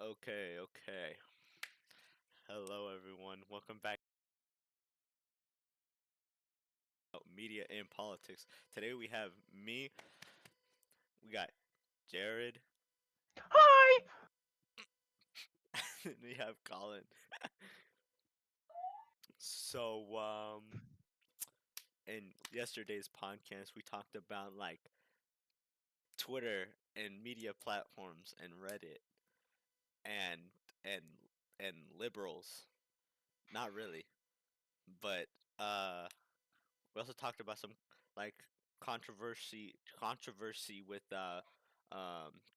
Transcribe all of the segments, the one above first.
Okay. Hello, everyone. Welcome back to Media and Politics. Today we have me, we got Jared, Hi! and we have Colin. So, in yesterday's podcast, we talked about like Twitter and media platforms and Reddit and and and liberals. Not really, but uh we also talked about some like controversy with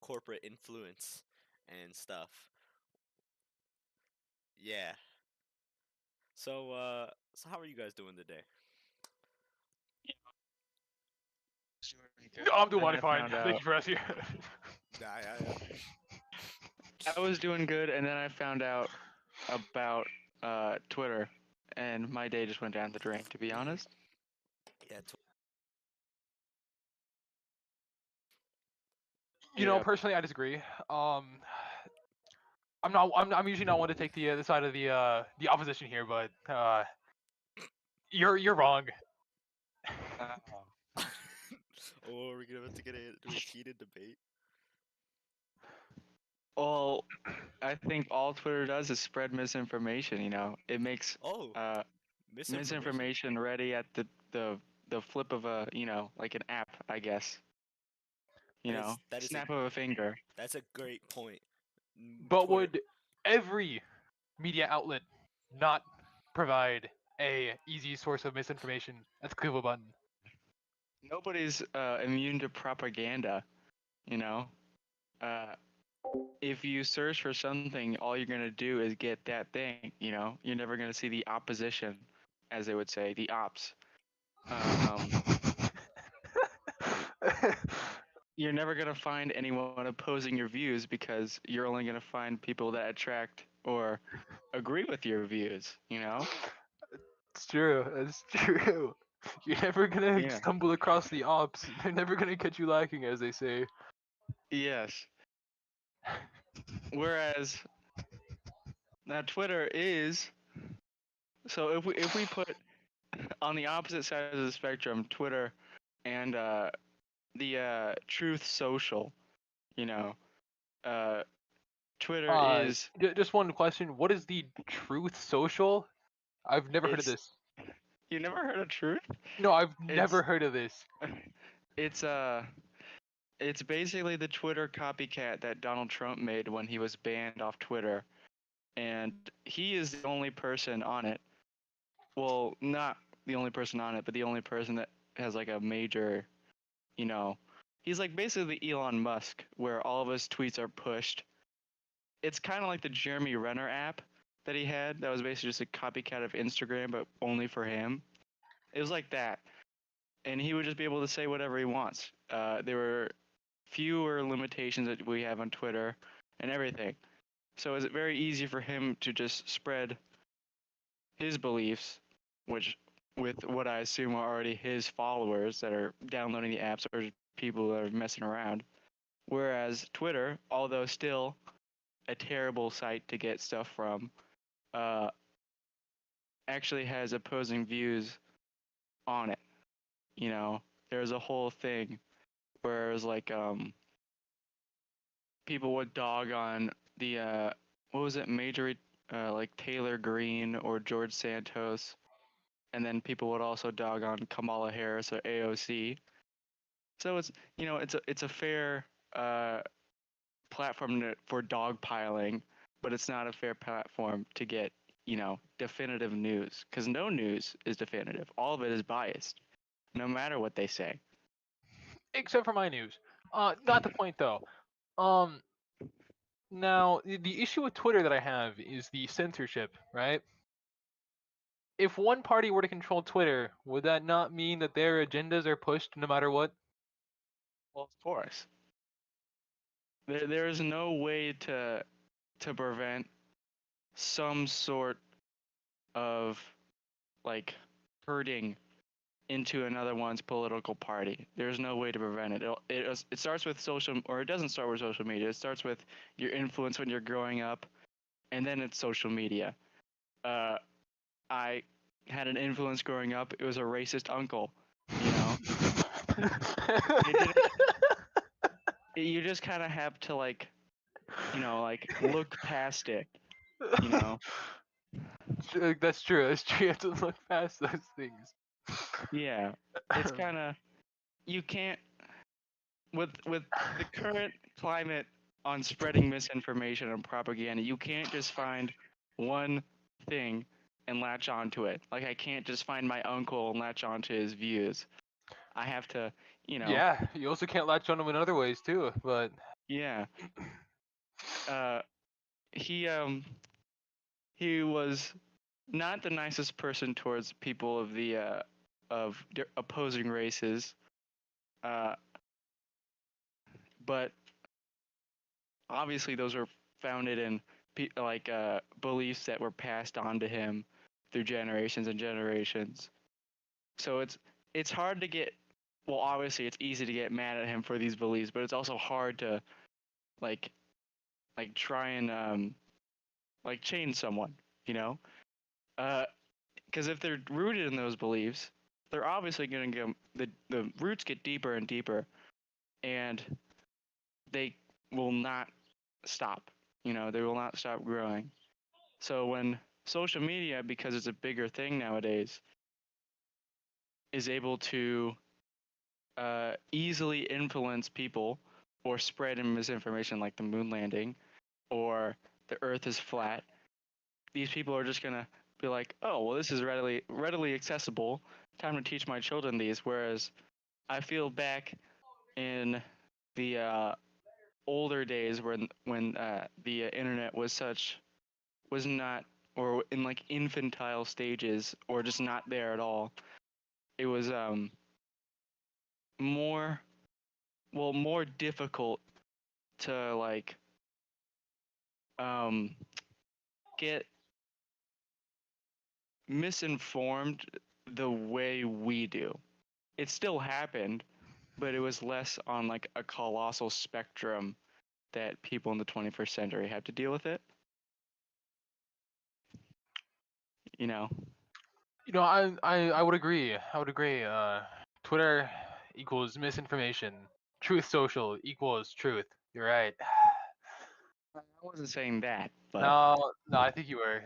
corporate influence and stuff. Yeah. So how are you guys doing today? No, I'm doing And mighty I fine. found Thank out you for asking. Yeah. I was doing good, and then I found out about Twitter, and my day just went down the drain. To be honest, Yeah. yeah, Personally, I disagree. I'm usually not one to take the side of the opposition here, but you're wrong. Oh, we're gonna have to get into a heated debate. well, I think all Twitter does is spread misinformation. It makes Oh, uh, misinformation. misinformation ready at the flip of a like an app, I guess. That is a Snap of a finger. that's a great point. But Twitter. would every media outlet not provide a easy source of misinformation at the click of a button? Nobody's immune to propaganda. You know, uh, if you search for something, all you're gonna do is get that thing. You're never gonna see the opposition, as they would say, the ops. Um, you're never gonna find anyone opposing your views because you're only gonna find people that attract or agree with your views. It's true. It's true. You're never gonna Yeah. stumble across the ops. They're never gonna catch you lacking, as they say. Yes. Whereas now Twitter is so if we put on the opposite side of the spectrum, Twitter and the Truth Social. You know, uh, Twitter is Just one question. What is the Truth Social? I've never heard of it's this. you never heard of Truth? No, I've It's never heard of this. it's uh it's basically the Twitter copycat that Donald Trump made when he was banned off Twitter, and he is the only person on it. Well, not the only person on it, but the only person that has like a major, you know, he's like basically Elon Musk, where all of his tweets are pushed. It's kind of like the Jeremy Renner app that he had. That was basically just a copycat of Instagram, but only for him. It was like that, and he would just be able to say whatever he wants. There were fewer limitations that we have on Twitter and everything. So is it very easy for him to just spread his beliefs, which with what I assume are already his followers that are downloading the apps or people that are messing around. Whereas Twitter, although still a terrible site to get stuff from, uh, actually has opposing views on it. There's a whole thing where it was like people would dog on the what was it, Major like Taylor Green or George Santos, and then people would also dog on Kamala Harris or AOC. So it's a fair uh, platform for dogpiling, but it's not a fair platform to get definitive news, because no news is definitive. All of it is biased, no matter what they say. Except for my news. Not the point though. Um, Now the issue with Twitter that I have is the censorship, right? If one party were to control Twitter, would that not mean that their agendas are pushed no matter what? Well, of course, there is no way to prevent some sort of like hurting into another one's political party. There's no way to prevent it. It starts with social, or it doesn't start with social media. It starts with your influence when you're growing up, and then it's social media. Uh, I had an influence growing up. It was a racist uncle. You know, it didn't. You just kind of have to like, like look past it. You know. That's true. That's true. You have to look past those things. Yeah, it's kind of you can't with the current climate on spreading misinformation and propaganda. You can't just find one thing and latch onto it. Like I can't just find my uncle and latch onto his views. I have to, Yeah, you also can't latch on them in other ways too. But yeah. Uh, he he was not the nicest person towards people of the opposing races. Uh, but obviously those are founded in beliefs that were passed on to him through generations and generations. So it's hard to get. Well, obviously it's easy to get mad at him for these beliefs, but it's also hard to like try and change someone, you know? Because if they're rooted in those beliefs, they're obviously going to get the roots get deeper and deeper, and they will not stop. They will not stop growing. So when social media, because it's a bigger thing nowadays, is able to easily influence people or spread misinformation like the moon landing or the earth is flat, these people are just going to be like, oh, well, this is readily accessible. Time to teach my children these. Whereas I feel back in the older days when the internet was not, or in like infantile stages, or just not there at all. It was more more difficult to um get misinformed the way we do. It still happened, but it was less on like a colossal spectrum that people in the 21st century have to deal with it. You know. I would agree. I would agree. Twitter equals misinformation. Truth social equals truth. You're right. I wasn't saying that, but No, I think you were.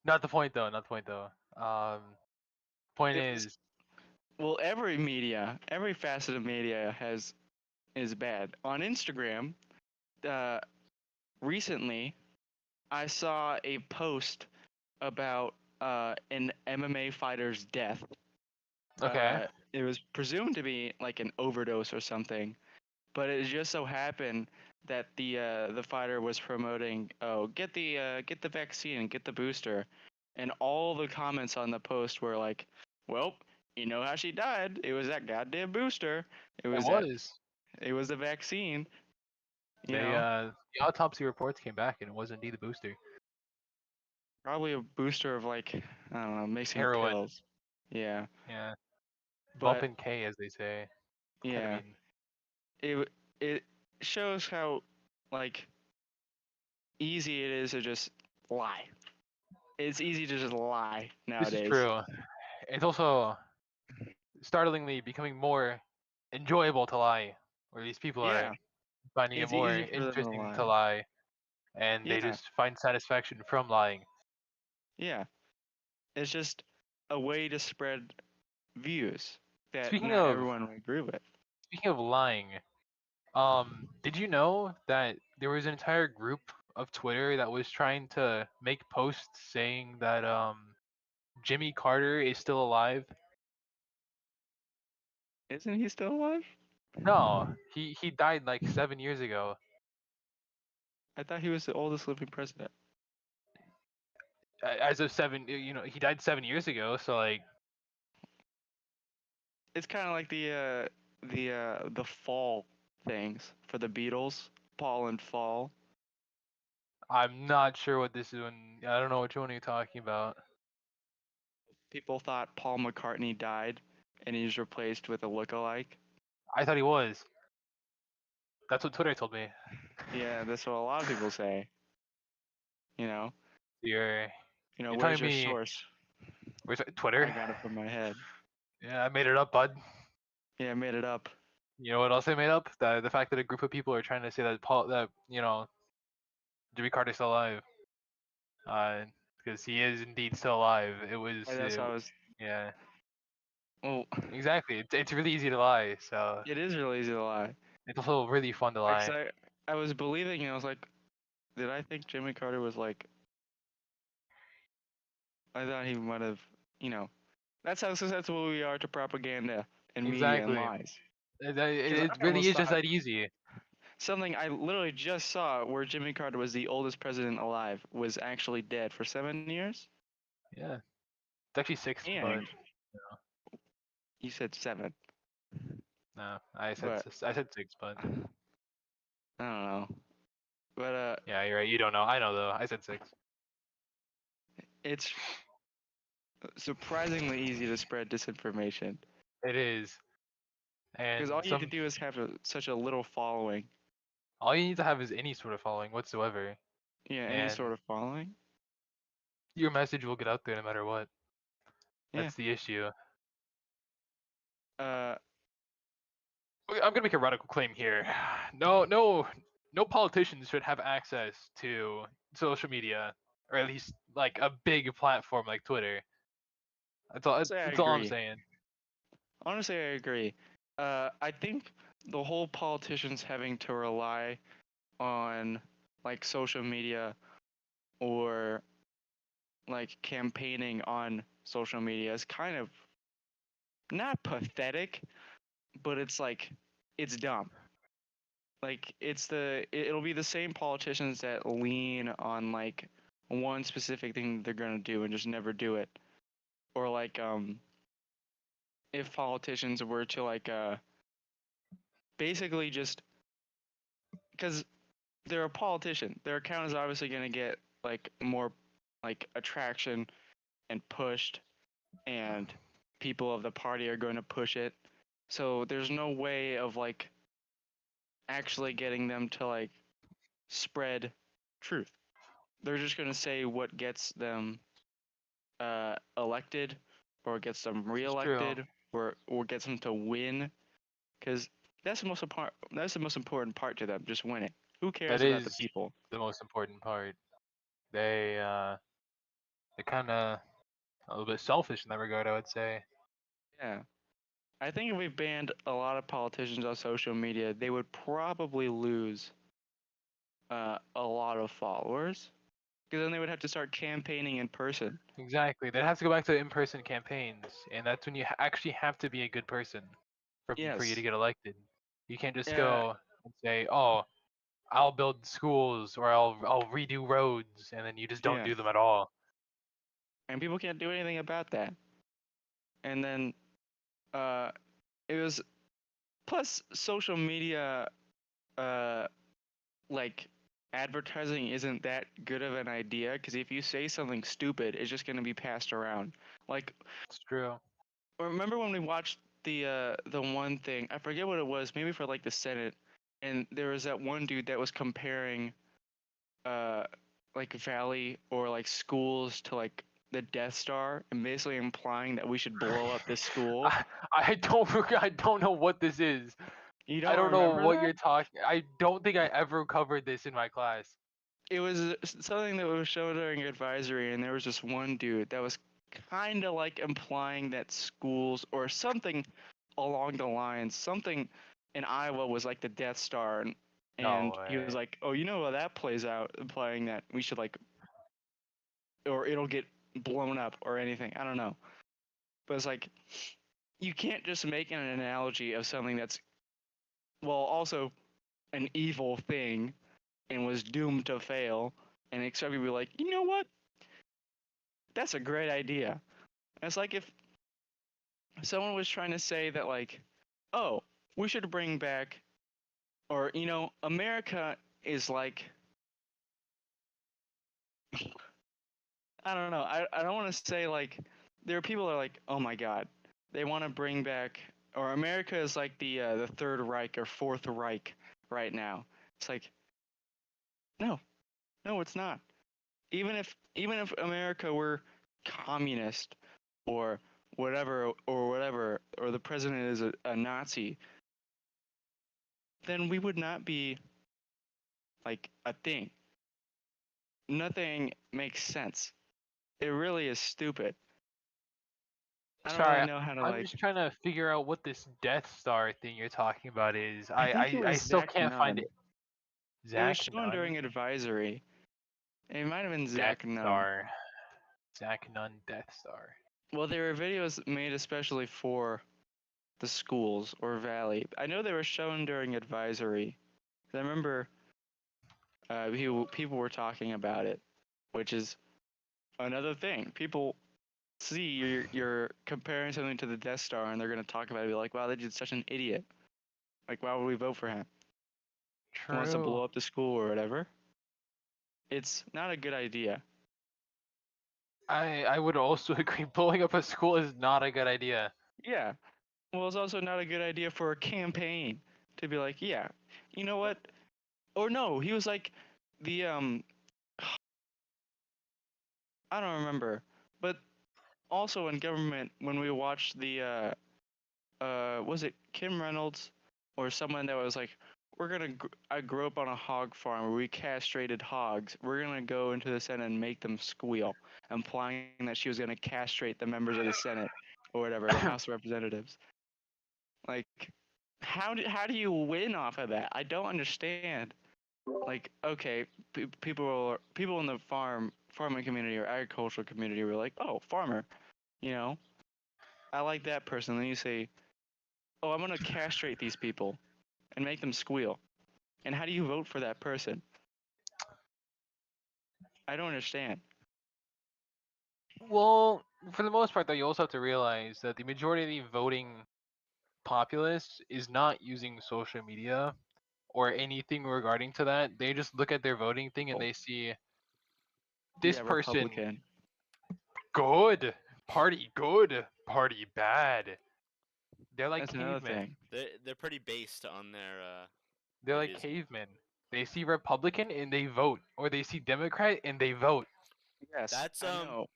Not the point though. Not the point though. Point it was is, well, every facet of media is bad. On Instagram, uh, recently, I saw a post about an MMA fighter's death. okay. It was presumed to be like an overdose or something, but it just so happened that the fighter was promoting, oh, get the vaccine, get the booster, and all the comments on the post were like, well, you know how she died? It was that goddamn booster. It It was that. was. It was the vaccine. You They know, the autopsy reports came back and it was indeed a booster. probably a booster of like I don't know, mixing Heroin. pills. Yeah, Yeah. but Bumping K, as they say. yeah, Ketamine. it shows how like easy it is to just lie. It's easy to just lie This is nowadays. true. It's also startlingly becoming more enjoyable to lie, or these people are Yeah, finding it it's more easy for them to interesting to lie. lie, and they Yeah, just find satisfaction from lying. yeah. It's just a way to spread views that Speaking not of everyone will agree with. speaking of lying, did you know that there was an entire group of Twitter that was trying to make posts saying that Jimmy Carter is still alive? Isn't he still alive? No, he died like 7 years ago. I thought he was the oldest living president. As of seven, he died 7 years ago. So like, It's kind of like the fall things for the Beatles, Paul and Fall. I'm not sure what this is. I don't know which one you're talking about. people thought Paul McCartney died, and he was replaced with a lookalike. I thought he was. That's what Twitter told me. Yeah, that's what a lot of people say. You know, You're where's telling your me source? where's it? I Twitter? got it from my head. Yeah, I made it up, bud. Yeah, I made it up. You know what else I made up? The fact that a group of people are trying to say that Jimmy Carter's still alive. Because he is indeed still alive. It was That's how I was. yeah, Well, exactly. It's really easy to lie, so it is really easy to lie. it's also really fun to Like, 'cause lie. I was believing, and I was like, did I think Jimmy Carter was like? I thought he might have, That's how susceptible we are to propaganda and media and Exactly. lies. Because It I really almost is just thought that easy. something I literally just saw where Jimmy Carter was the oldest president alive was actually dead for 7 years. Yeah. It's actually 6, but And you said 7, no, but I said 6, but I don't know. But yeah, you're right. You don't know. I know though. I said 6. it's surprisingly easy to spread disinformation It is. And because all you need to do is have such a little following. all you need to have is any sort of following whatsoever, Yeah, any and sort of following. your message will get out there no matter what. Yeah. That's the issue. Uh, Okay, I'm gonna make a radical claim here. No politicians should have access to social media, or at least like a big platform like Twitter. Honestly, I That's all I'm agree. saying. Honestly, I agree. I think the whole politicians having to rely on like social media or like campaigning on social media is kind of not pathetic, but it's like it's dumb. Like it'll be the same politicians that lean on like one specific thing they're gonna do and just never do it. Or like if politicians were to like basically just because they're a politician, their account is obviously gonna get like more like attraction and pushed, and people of the party are going to push it. So there's no way of like actually getting them to like spread truth. They're just going to say what gets them elected or gets them This is true. reelected or gets them to win cuz that's the most important part to them, just winning. Who cares That about the is people? the most important part. They uh, they're kind of a little bit selfish in that regard, I would say. Yeah. I think if we banned a lot of politicians on social media, they would probably lose a lot of followers because then they would have to start campaigning in person. Exactly. They'd have to go back to in-person campaigns, and that's when you actually have to be a good person for you to Yes. get elected. You can't just Yeah. go and say, "Oh, I'll build schools or I'll redo roads," and then you just don't Yeah. do them at all. And people can't do anything about that. And then uh, it was plus social media uh, like advertising isn't that good of an idea because if you say something stupid, it's just going to be passed around. Like It's true. remember when we watched the one thing, I forget what it was, maybe for like the Senate, and there was that one dude that was comparing uh like Valley or like schools to like the Death Star and basically implying that we should blow up this school. I don't know what this is. You I don't don't know remember what that? you're talking. I don't think I ever covered this in my class. It was something that was shown during advisory, and there was just one dude that was kind of like implying that schools or something along the lines, something in Iowa was like the Death Star, No and he was way. like, "Oh, you know how that plays out," implying that we should like, or it'll get blown up or anything. I don't know, but it's like you can't just make an analogy of something that's well also an evil thing and was doomed to fail, and expect people to be like, you know what? That's a great idea. And it's like if someone was trying to say that like, oh, we should bring back, or America is like, I don't know. I don't want to say like there are people that are like, oh my God, they want to bring back, or America is like the Third Reich or Fourth Reich right now. It's like, no, no, it's not. Even if America were communist or whatever, or the president is a Nazi, then we would not be like a thing. Nothing makes sense. It really is stupid. I don't really Sorry, know how to I'm like. just trying to figure out what this Death Star thing you're talking about is. I think it I was still Zach can't find Nunn. it. It was Zach shown during Nunn, advisory. It might have been Death Zach Nunn. Star, Zach Nunn, Death Star. Well, there were videos made especially for the schools or Valley. I know they were shown during advisory. I remember people were talking about it, which is another thing. People see you're comparing something to the Death Star, and they're gonna talk about it, and be like, "Wow, that dude's such an idiot. Like, why would we vote for him? He wants to blow True. up the school or whatever." It's not a good idea. I would also agree. Blowing up a school is not a good idea. Yeah. Well, it's also not a good idea for a campaign to be like, yeah, you know what? Or no, he was like the I don't remember, but also in government when we watched the was it Kim Reynolds or someone that was like, I grew up on a hog farm where we castrated hogs. We're gonna go into the Senate and make them squeal, implying that she was gonna castrate the members of the Senate or whatever, the House of Representatives. Like, how do you win off of that? I don't understand. Like, okay, people in the farming community or agricultural community were like, oh, farmer, you know, I like that person. Then you say, oh, I'm gonna castrate these people and make them squeal. And how do you vote for that person? I don't understand. Well, for the most part, though, you also have to realize that the majority of the voting populace is not using social media or anything regarding to that. They just look at their voting thing and Oh, they see this yeah, person Republican. good, party bad. They're like That's another cavemen. thing. They're pretty based on They're their like views. cavemen. They see Republican and they vote, or they see Democrat and they vote. Yes, That's I know.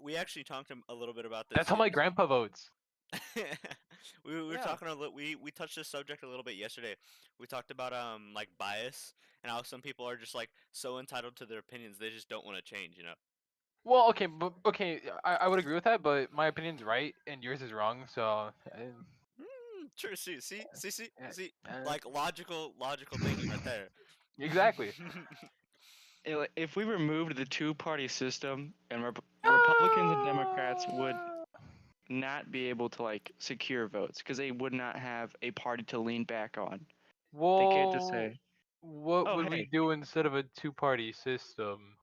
we actually talked a little bit about That's this. how my grandpa votes. We were Yeah. talking a little. We touched this subject a little bit yesterday. We talked about like bias and how some people are just like so entitled to their opinions they just don't want to change. You know. Well, okay, but okay, I would agree with that, but my opinion's right and yours is wrong. So, True. See. uh, Like logical thinking right there. exactly. If we removed the two-party system and Republicans and Democrats would not be able to like secure votes because they would not have a party to lean back on. They can't just Well, say, what "Oh, would we hey, do instead of a two-party system?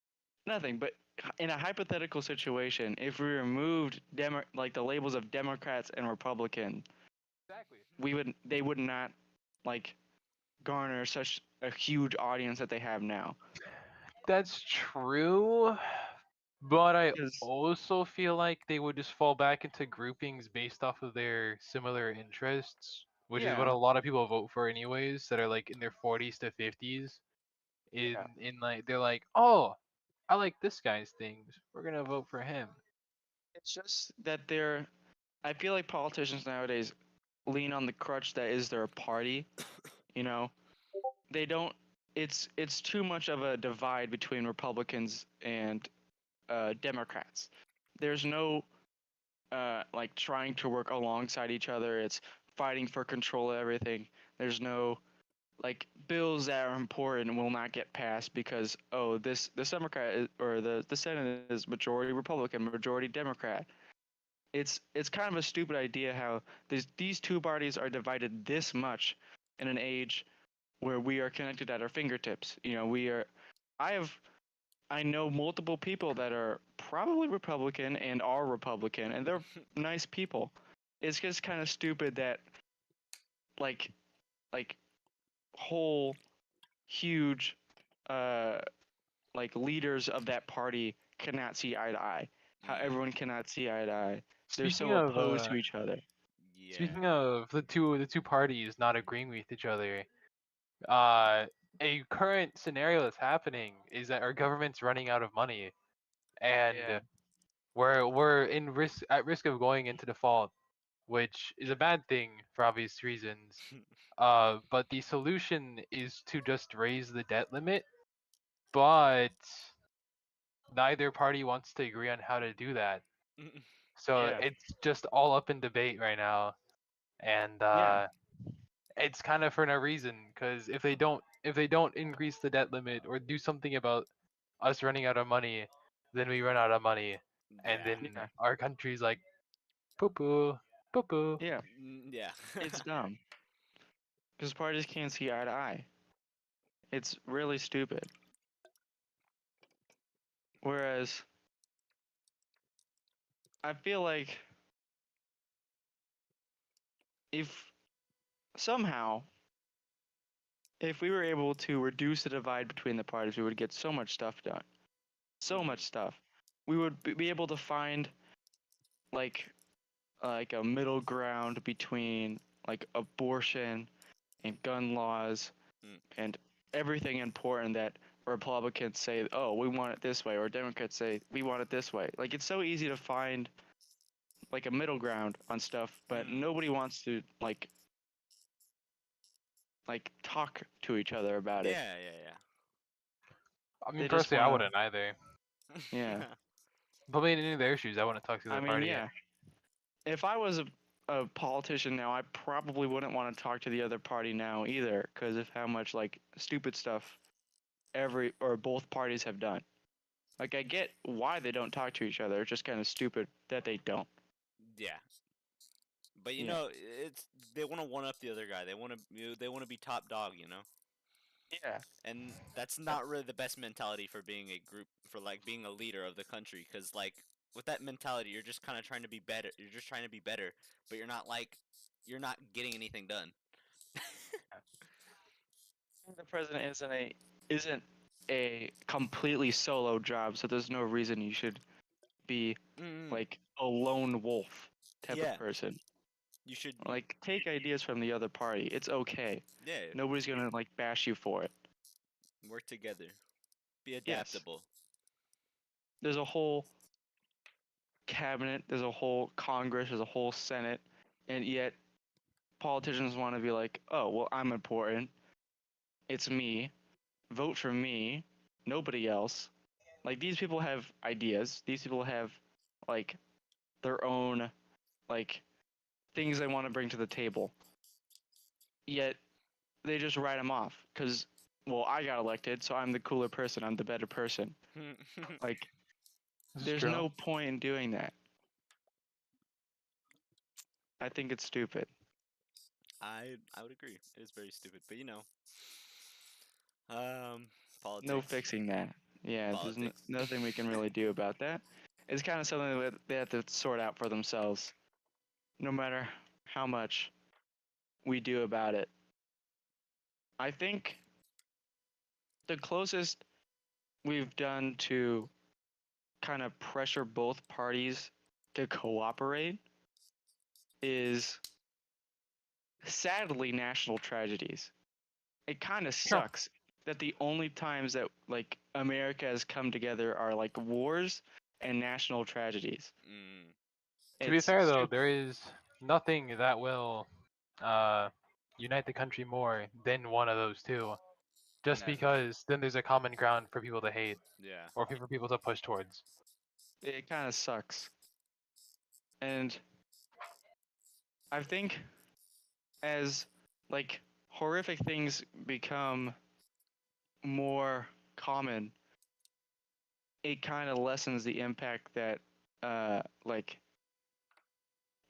nothing." But in a hypothetical situation, if we removed like the labels of Democrats and Republican, Exactly. they would not like garner such a huge audience that they have now. That's true, but I Because also feel like they would just fall back into groupings based off of their similar interests, which is what yeah, a lot of people vote for anyways, that are like in their 40s to 50s. yeah, In like they're like, "Oh, I like this guy's things. We're going to vote for him." it's just that they're. I feel like politicians nowadays lean on the crutch that is their party. You know, they don't. It's too much of a divide between Republicans and Democrats. There's no like trying to work alongside each other. It's fighting for control of everything. There's no like bills that are important will not get passed because oh this Democrat or the Senate is majority Republican, majority Democrat. It's kind of a stupid idea how these two parties are divided this much in an age where we are connected at our fingertips. You know, we are. I have I know multiple people that are probably Republican and are Republican, and they're nice people. It's just kind of stupid that like like whole huge uh like leaders of that party cannot see eye to eye. how everyone cannot see eye to eye. They're Speaking so of opposed to each other. Yeah. the two parties not agreeing with each other, uh, a current scenario that's happening is that our government's running out of money, and Yeah. we're at risk of going into default, which is a bad thing for obvious reasons. But the solution is to just raise the debt limit, but neither party wants to agree on how to do that. So Yeah. it's just all up in debate right now, and Yeah. it's kind of for no reason. Because if they don't increase the debt limit or do something about us running out of money, then we run out of money, and Yeah. then Yeah. our country's like poo poo poo poo. Yeah. Yeah. It's dumb. Because parties can't see eye to eye. It's really stupid. Whereas I feel like if somehow if we were able to reduce the divide between the parties, we would get so much stuff done. So much stuff. We would be able to find like a middle ground between like abortion and gun laws Mm. and everything important that Republicans say, oh, we want it this way, or Democrats say we want it this way. Like it's so easy to find like a middle ground on stuff, but Mm. nobody wants to talk to each other about it. Yeah, yeah, I mean, They just personally, I want to, wouldn't either. yeah. Put me in any of their shoes, I wouldn't talk to the I other mean, party. yeah. If I was a politician now, I probably wouldn't want to talk to the other party now either, because of how much like stupid stuff every or both parties have done. Like I get why they don't talk to each other. It's just kind of stupid that they don't. yeah. But Yeah. it's they want to one up the other guy. They want to be top dog, Yeah. And that's not really the best mentality for being a group for like being a leader of the country cuz like with that mentality you're just kind of trying to be better. You're just trying to be better, but you're not getting anything done. The president isn't a completely solo job, so there's no reason you should be Mm, like a lone wolf type of yeah. person. You should Like take ideas from the other party. It's okay. yeah, Nobody's gonna like bash you for it. work together. Be Yes. adaptable. There's a whole cabinet, there's a whole Congress, there's a whole Senate, and yet politicians want to be like, oh, well, I'm important. It's me. Vote for me. Nobody else. Like these people have ideas. These people have like their own like things they want to bring to the table. Yet they just write them off because, well, I got elected, so I'm the cooler person. I'm the better person. Like, This is there's true. no point in doing that. I think it's stupid. I would agree. It is very stupid, but No politics. fixing that. Yeah, there's Politics. nothing we can really do about that. It's kind of something that they have to sort out for themselves, no matter how much we do about it. I think the closest we've done to kind of pressure both parties to cooperate is sadly national tragedies. It kind of Sure. sucks that the only times that like America has come together are like wars and national tragedies. Mm, To be It's fair, though, stupid. there is nothing that will uh, unite the country more than one of those two. Just Never. because then there's a common ground for people to hate Yeah. or for people to push towards. It kind of sucks. And I think as like horrific things become more common, it kind of lessens the impact that like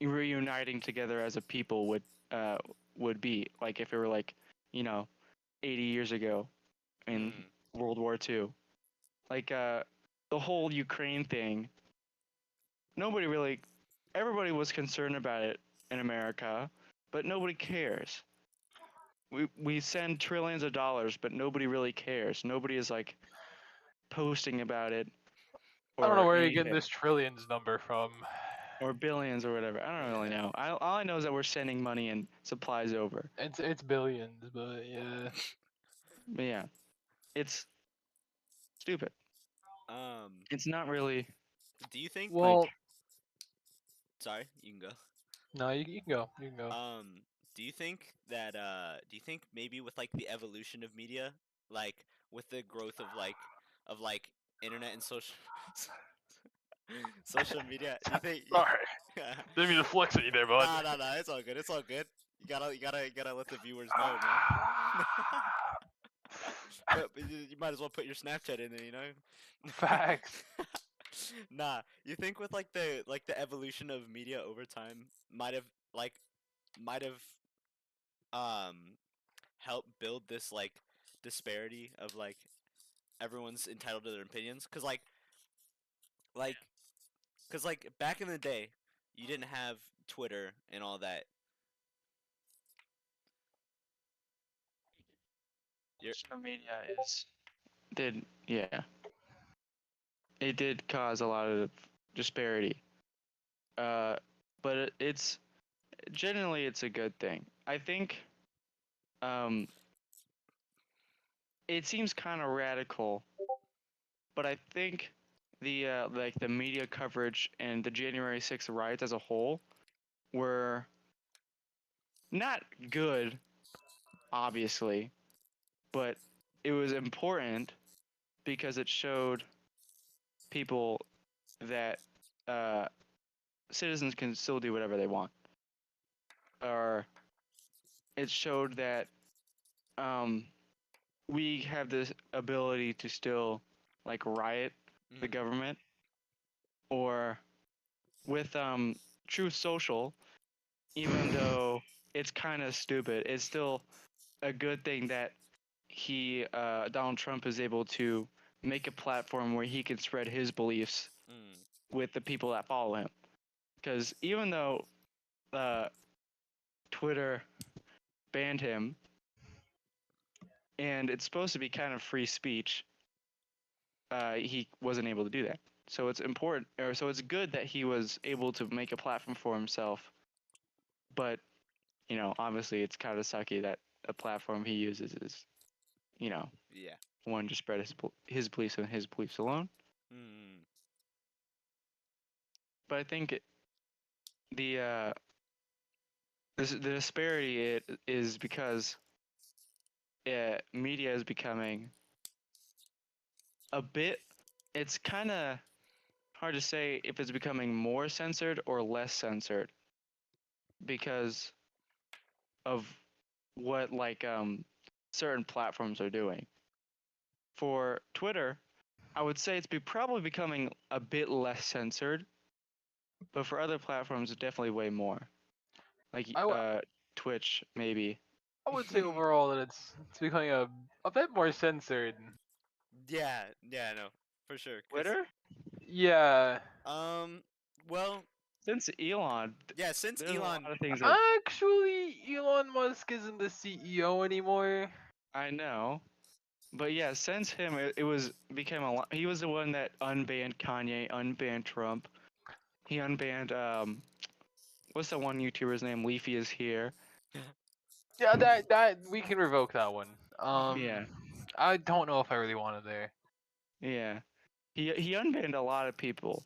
reuniting together as a people would be. Like if it were like, you know, 80 years ago in Mm, World War II. Like the whole Ukraine thing, nobody really everybody was concerned about it in America, but nobody cares. We send trillions of dollars, but nobody really cares. Nobody is like posting about it I don't know or where you're getting anything, this trillions number from. or billions or whatever. I don't really know. All I know is that we're sending money and supplies over. It's billions, but yeah. But yeah, it's stupid. Um, It's not really do you think? like Well, Sorry, you can go. no, you can go. You can go. Do you think that do you think maybe with like the evolution of media, like with the growth of like internet and social social media, do you think Sorry, didn't mean to flex at you there, bud. nah, it's all good. It's all good. You gotta let the viewers know, man. But you might as well put your Snapchat in there, you know? Facts. Nah, you think with like the evolution of media over time like might have um help build this like disparity of like everyone's entitled to their opinions like cuz like back in the day you didn't have Twitter and all that. You're social media is did yeah, it did cause a lot of disparity. Uh, but it's generally it's a good thing. I think um, it seems kind of radical, but I think the like the media coverage and the January 6th riots as a whole were not good, obviously, but it was important because it showed people that uh, citizens can still do whatever they want, or it showed that um, we have this ability to still like riot the mm, government, or with Truth Social, even though it's kind of stupid, it's still a good thing that Donald Trump is able to make a platform where he can spread his beliefs mm, with the people that follow him. Because even though uh, Twitter banned him, and it's supposed to be kind of free speech, he wasn't able to do that. So it's important, or so it's good that he was able to make a platform for himself. But obviously, it's kind of sucky that a platform he uses is, you know, yeah. one to spread his beliefs and his beliefs alone. Mm, But I think the the disparity is because media is becoming a bit. It's kind of hard to say if it's becoming more censored or less censored because of what certain platforms are doing. For Twitter, I would say it's probably becoming a bit less censored, but for other platforms, it's definitely way more. Like I, w- Twitch, maybe. I would say overall that it's becoming a bit more censored. yeah, no, for sure. Cause Twitter? Yeah. um, well, Since Elon, yeah, since there's a lot Elon, of things that Actually, Elon Musk isn't the CEO anymore. I know. But yeah, since him, it was became a lot. He was the one that unbanned Kanye, unbanned Trump. He unbanned what's the one YouTuber's name? Leafy is here. Yeah, that we can revoke that one. Yeah, I don't know if I really want it there. yeah. He unbanned a lot of people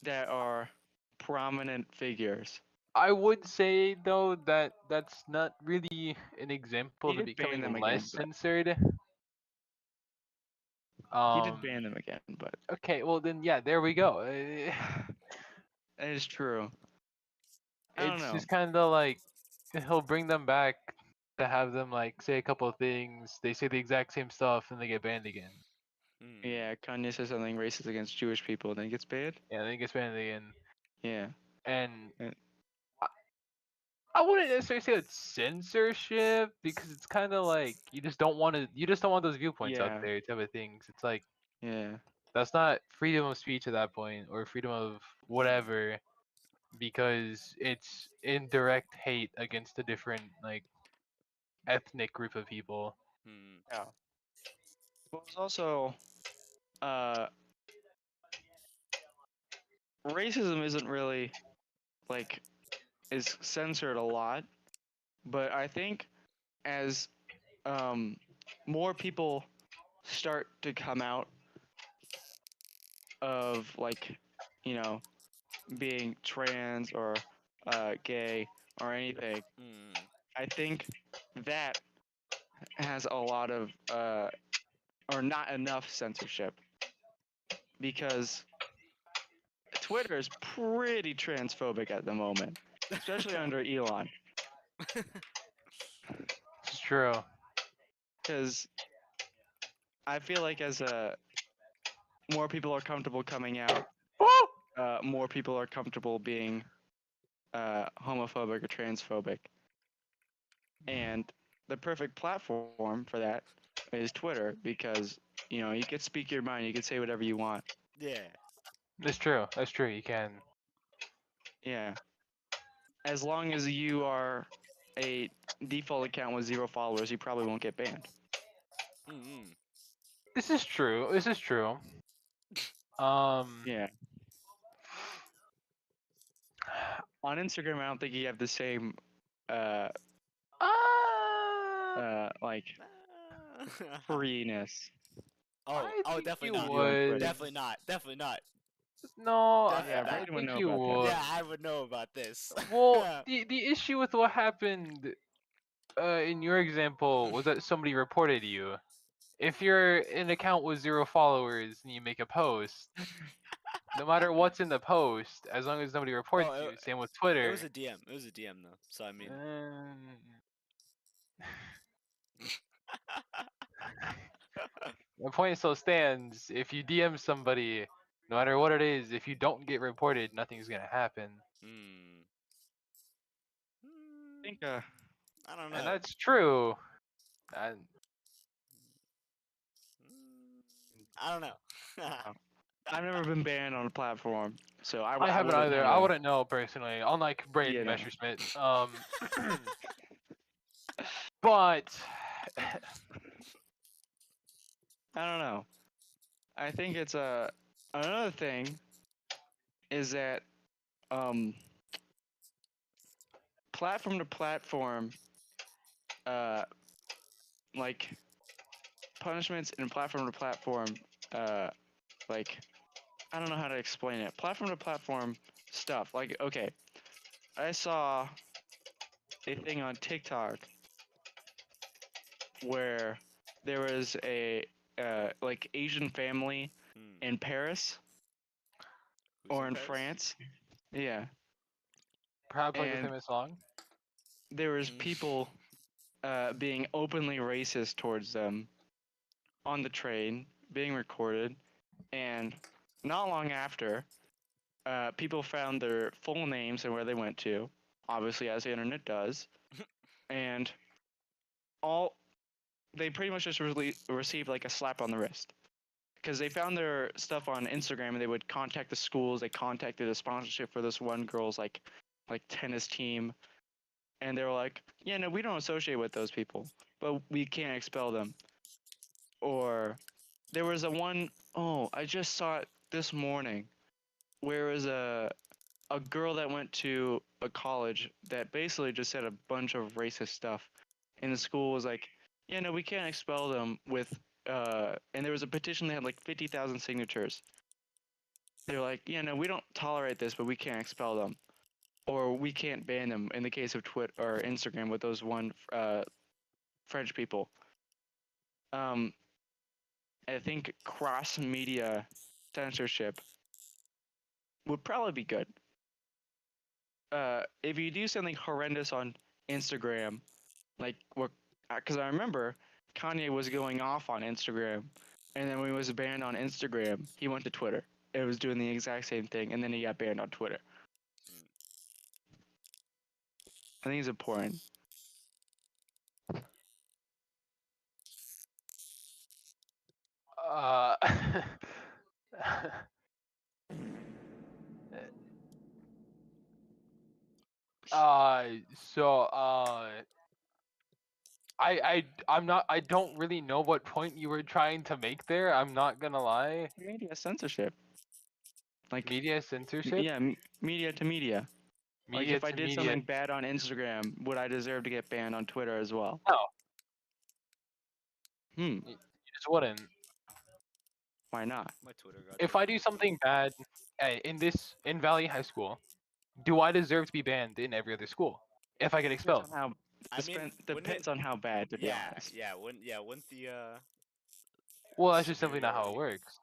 that are prominent figures. I would say though that that's not really an example He of it did ban becoming them less again, but censored. he did Um. ban them again, but Okay. Well then, yeah. There we go. that is true. I don't It's know. just kind of like he'll bring them back to have them like say a couple of things. They say the exact same stuff and they get banned again. hmm, Yeah, Kanye says something racist against Jewish people, then he gets banned. Yeah, then it gets banned again. Yeah. And Uh, I wouldn't necessarily say it's censorship because it's kind of like you just don't want those viewpoints out Yeah. there type of things. It's like Yeah. that's not freedom of speech at that point or freedom of hmm, whatever because it's indirect hate against a different like ethnic group of people. hmm. Yeah. Well, it's also racism isn't really like is censored a lot, but I think as more people start to come out of like being trans or gay or anything, Mm. I think that has a lot of or not enough censorship because Twitter is pretty transphobic at the moment, especially under Elon. It's true. Because I feel like as more people are comfortable coming out, more people are comfortable being homophobic or transphobic, and the perfect platform for that is Twitter because you can speak your mind, you can say whatever you want. Yeah. That's true. That's true. You can. Yeah, as long as you are a default account with 0 followers, you probably won't get banned. Mm. This is true. This is true. Um. Yeah. On Instagram, I don't think you have the same like freeness. Oh, I think definitely you not. You on would. Twitter. Definitely not. Definitely not. No, Definitely Yeah, I not. Brayden would think know you about that. would. Yeah, I would know about this. Well, the issue with what happened in your example was that somebody reported you. If you're an account with 0 followers and you make a post, no matter what's in the post, as long as nobody reports Oh, you, same with it Twitter. was a DM. It was a DM though. So I mean. My point still stands. If you DM somebody, no matter what it is, if you don't get reported, nothing's gonna happen. Hmm. I think I don't And know. that's true. And I don't know. I've never been banned on a platform, so I I haven't wouldn't either. know. I wouldn't know personally, unlike Brayden You know. Messerschmidt. But I don't know. I think it's another thing is that um platform to platform uh like punishments and platform to platform uh like I don't know how to explain it. Platform to platform stuff. Like okay, I saw a thing on TikTok where there was a like Asian family Hmm. in Paris Who's or in Paris? France. Yeah. perhaps like the And famous song. there was Mm. people being openly racist towards them on the train, being recorded, and not long after, people found their full names and where they went to, obviously as the internet does, and all they pretty much just received like a slap on the wrist because they found their stuff on Instagram and they would contact the schools. They contacted a sponsorship for this one girl's like tennis team, and they were like, "Yeah, no, we don't associate with those people, but we can't expel them." Or there was a one, oh, I just saw it this morning, where it was a girl that went to a college that basically just said a bunch of racist stuff, and the school was like, "Yeah, no, we can't expel them with." And there was a petition that had like 50,000 signatures. They're like, "Yeah, no, we don't tolerate this, but we can't expel them, or we can't ban them." In the case of Twitter or Instagram, with those one French people, um, I think cross media censorship would probably be good. If you do something horrendous on Instagram, like what, because I remember Kanye was going off on Instagram, and then when he was banned on Instagram, he went to Twitter. It was doing the exact same thing, and then he got banned on Twitter. I think it's important. Uh, uh, so I'm not. I don't really know what point you were trying to make there. I'm not gonna lie. Media censorship. Like Media censorship. yeah, media to media. Like Media if I to did media. something bad on Instagram, would I deserve to get banned on Twitter as well? No, Hmm. you just wouldn't. Why not? My Twitter got If I do something bad in Valley High School, do I deserve to be banned in every other school if I get Depends expelled? on how. I mean, wouldn't Depends it? on how bad, to be Yeah, honest. yeah. Wouldn't the Well, that's just simply not how it superiority? works.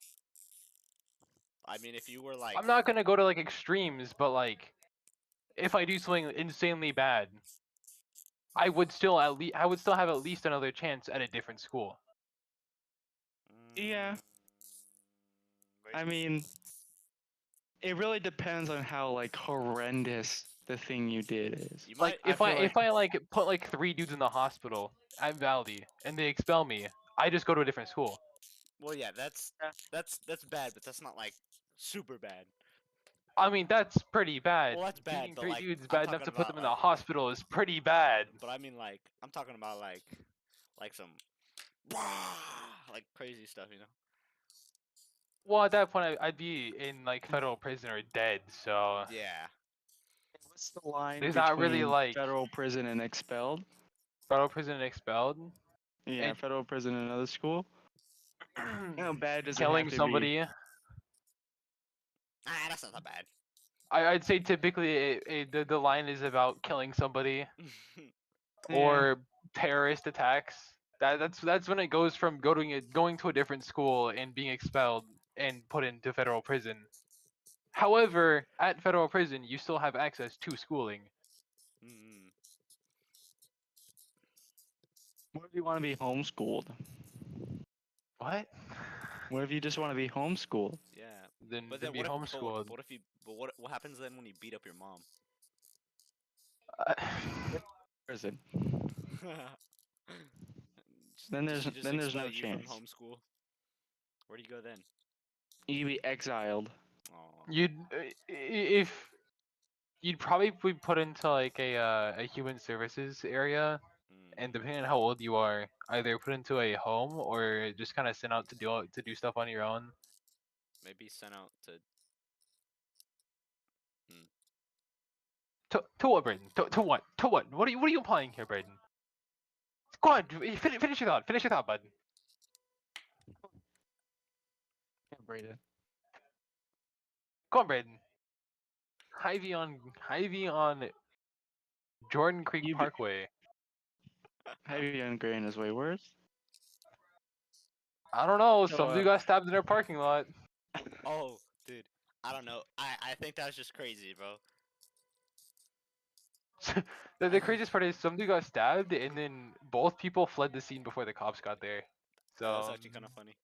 I mean, if you were like, I'm not gonna go to like extremes, but like if I do something insanely bad, I would still have at least another chance at a different school. Yeah. mm, I Brayden, mean, it really depends on how like horrendous the thing you did is. you Like might. I feel like if I like put like 3 dudes in the hospital at Valley and they expel me, I just go to a different school. Well, yeah, Yeah. that's bad, but that's not like super bad. I mean, that's pretty bad. Well, that's bad, Beating but three like dudes I'm bad enough talking to put them about in the like, hospital is pretty bad. but I mean like I'm talking about like some like crazy stuff, you know? Well, at that point, I'd be in like federal prison or dead. So Yeah. What's the line there's not really between like federal prison and expelled? federal prison and expelled. Yeah, It- federal prison and another school. How bad does it have Killing to be? somebody. Ah, that's not that bad. I'd say typically the line is about killing somebody Yeah. or terrorist attacks. That's when it goes from going to a different school and being expelled and put into federal prison. However, at federal prison, you still have access to schooling. Mm, What if you want to be homeschooled? What? What if you just want to be homeschooled? yeah. Then But then then be homeschooled. what if you but what happens then when you beat up your mom? Uh, Prison. Just- Then Does there's she just then there's expel no you from chance. homeschool? Where do you go then? You be exiled. Oh. you'd if you'd probably be put into like a human services area, and depending on how old you are, either put into a home or just kind of sent out to do stuff on your own. Maybe sent out to. Hmm. To what, Braden? To what? To what? What are you implying here, Braden? Go on, finish your thought. Finish your thought, bud. Yeah, Brayden. Go on, Braden. Hy-Vee on Jordan Creek You be Parkway. heavy on grain is way worse. I don't know. So, Some dude got stabbed in their parking lot. Oh, dude. I don't know. I think that was just crazy, bro. The craziest part is some dude got stabbed, and then both people fled the scene before the cops got there. Yeah, that's So actually kind of funny.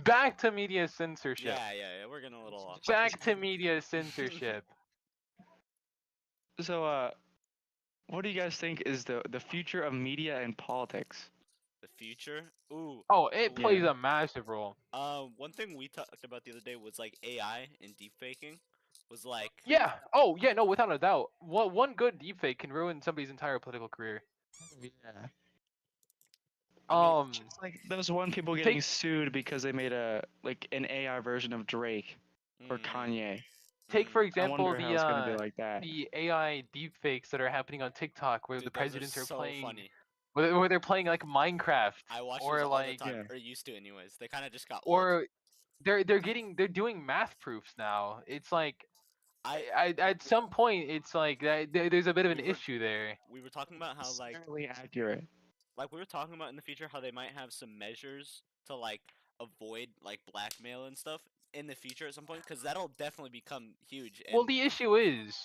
back to media censorship. Yeah. We're getting a little off. Back to media censorship. So, what do you guys think is the future of media and politics? The future. Ooh. Oh, it Yeah. plays a massive role. One thing we talked about the other day was like AI and deepfaking. Was like. Yeah. Oh, yeah. No, without a doubt. One good deepfake can ruin somebody's entire political career. Yeah. I mean, Just like those one people take- getting sued because they made an AI version of Drake or mm, Kanye. Take for mm. I example wonder how it's gonna be like that. the AI deepfakes that are happening on TikTok, where Dude, the those are presidents are so playing, funny. where they're playing like Minecraft, I watch or those all the like, time, Yeah. or used to, anyways. They kind of just got old. or they're doing math proofs now. It's like, at some point, it's like there's a bit of an We were- issue there. We were talking about how Fairly accurate. like we were talking about in the future how they might have some measures to like avoid like blackmail and stuff in the future at some point, because that'll definitely become huge. And Well, the issue is,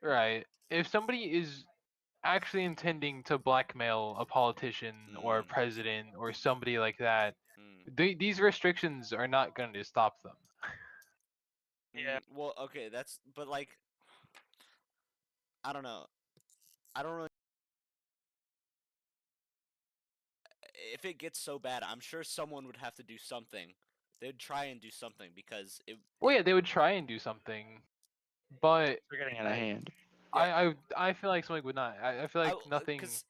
right, if somebody is actually intending to blackmail a politician or a Mm. president or somebody like that, mm, these restrictions are not going to stop them. Yeah. Well, okay, but like, I don't know. I don't really. If it gets so bad, I'm sure someone would have to do something. They'd try and do something because it. Well, yeah, they would try and do something, but They're getting out of hand. I feel like something would not. I feel like nothing. Because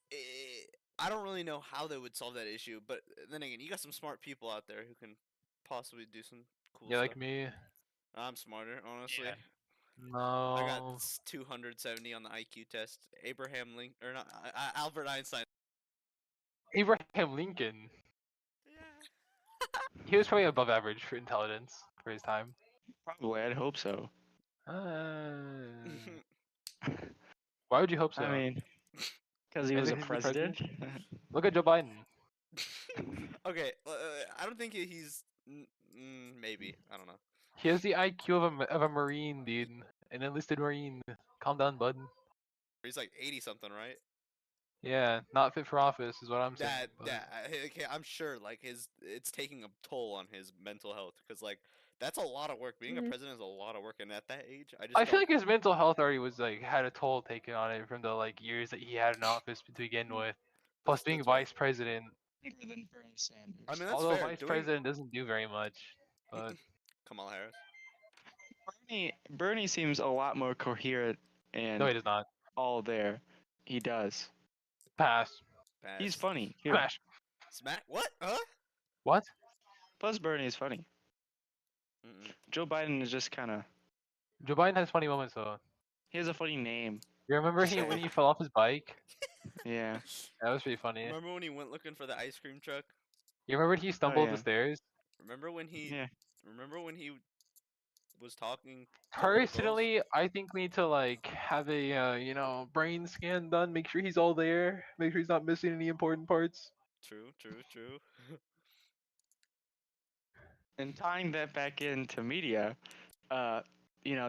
I don't really know how they would solve that issue, but then again, you got some smart people out there who can possibly do some cool Yeah, stuff. like me. I'm smarter, honestly. Yeah. I got No. 270 on the IQ test. Abraham Lincoln, or not, Albert Einstein. Abraham Lincoln. Yeah. He was probably above average for intelligence for his time. Probably, I'd hope so. Why would you hope so? I mean, because he You was a think he's the president? president. Look at Joe Biden. Okay, I don't think he's. Maybe, I don't know. He has the IQ of a Marine, dude. An enlisted Marine. Calm down, bud. He's like 80 something, right? Yeah, not fit for office is what I'm saying. Okay, I'm sure like it's taking a toll on his mental health because like that's a lot of work. Being a Mm. president is a lot of work, and at that age, I just I don't. feel like his mental health already was like had a toll taken on it from the like years that he had in office to begin with. Plus being That's fair. vice president. Younger than Bernie Sanders. I mean, that's Although fair. vice Doing president doesn't do very much. But Kamala Harris. Bernie seems a lot more coherent and no, he does not. all there. He does. Pass. He's Pass. funny. Here. Smash. Smack. What? Huh? What? Plus, Bernie is funny. Mm-mm. Joe Biden is just kind of. Joe Biden has funny moments though. He has a funny name. You remember when he fell off his bike? Yeah. That was pretty funny. Remember when he went looking for the ice cream truck? You remember he stumbled up yeah. the stairs? Remember when he? Yeah. Remember when he was talking to little girls? Personally, I think we need to like have a brain scan done. Make sure he's all there. Make sure he's not missing any important parts. True, true, true. And tying that back into media, that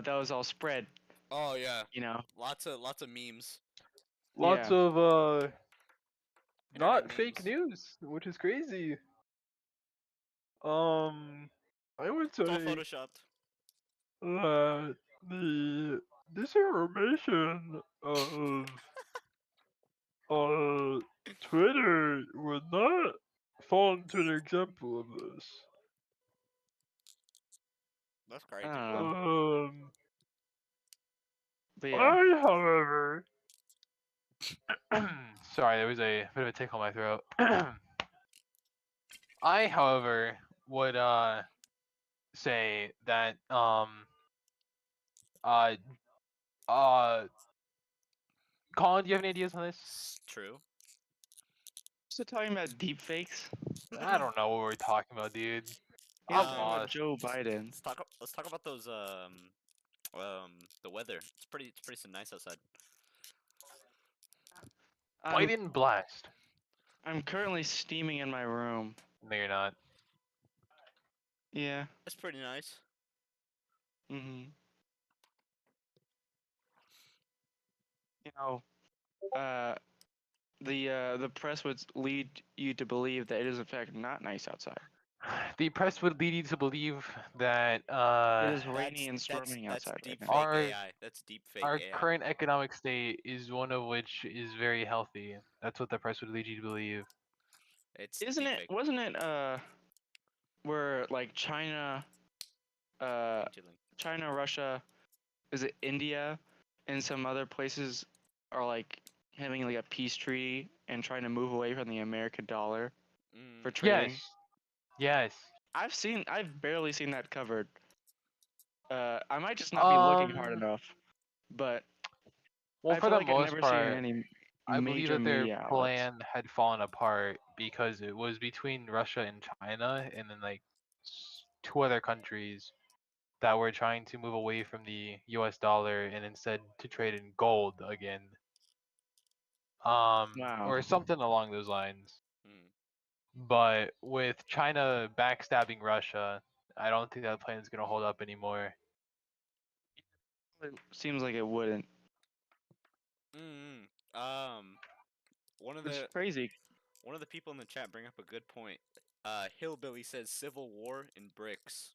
was all spread. Oh yeah, You know. lots of memes. Lots Yeah. of Internet not fake memes. news, which is crazy. I would It's all say photoshopped. that the disinformation of Twitter would not fall into an example of this. That's I crazy. don't know. But yeah. I, however, sorry, there was a bit of a tickle in my throat. I, however, would say that uh Colin, do you have any ideas on this? True. So talking about deep fakes. I don't know what we're talking about, dude. He was I'm talking about lost. Joe Biden. Let's talk about those the weather. It's pretty nice outside. I'm, Biden blast. I'm currently steaming in my room. No, you're not. Yeah. It's pretty nice. Mhm. You know, the press would lead you to believe that it is in fact not nice outside. The press would lead you to believe that It is rainy and storming That's outside deep right fake now. Our- AI. That's deep fake our AI. current economic state is one of which is very healthy. That's what the press would lead you to believe. It's Isn't deep it? fake. Wasn't it? Where like China, Chilling. China, Russia, is it India, and some other places are like having like a peace treaty and trying to move away from the American dollar for trading. Yes. Yes. I've barely seen that covered. I might just not be looking hard enough, but Well, I for feel the like I've most never seen it in part, any I believe major that their media outlets. plan had fallen apart because it was between Russia and China, and then like two other countries that were trying to move away from the U.S. dollar and instead to trade in gold again, Wow. or something along those lines. Mm. But with China backstabbing Russia, I don't think that plan is gonna hold up anymore. It seems like it wouldn't. Mm. Um. One of It's the crazy. people in the chat bring up a good point. Hillbilly says civil war in bricks.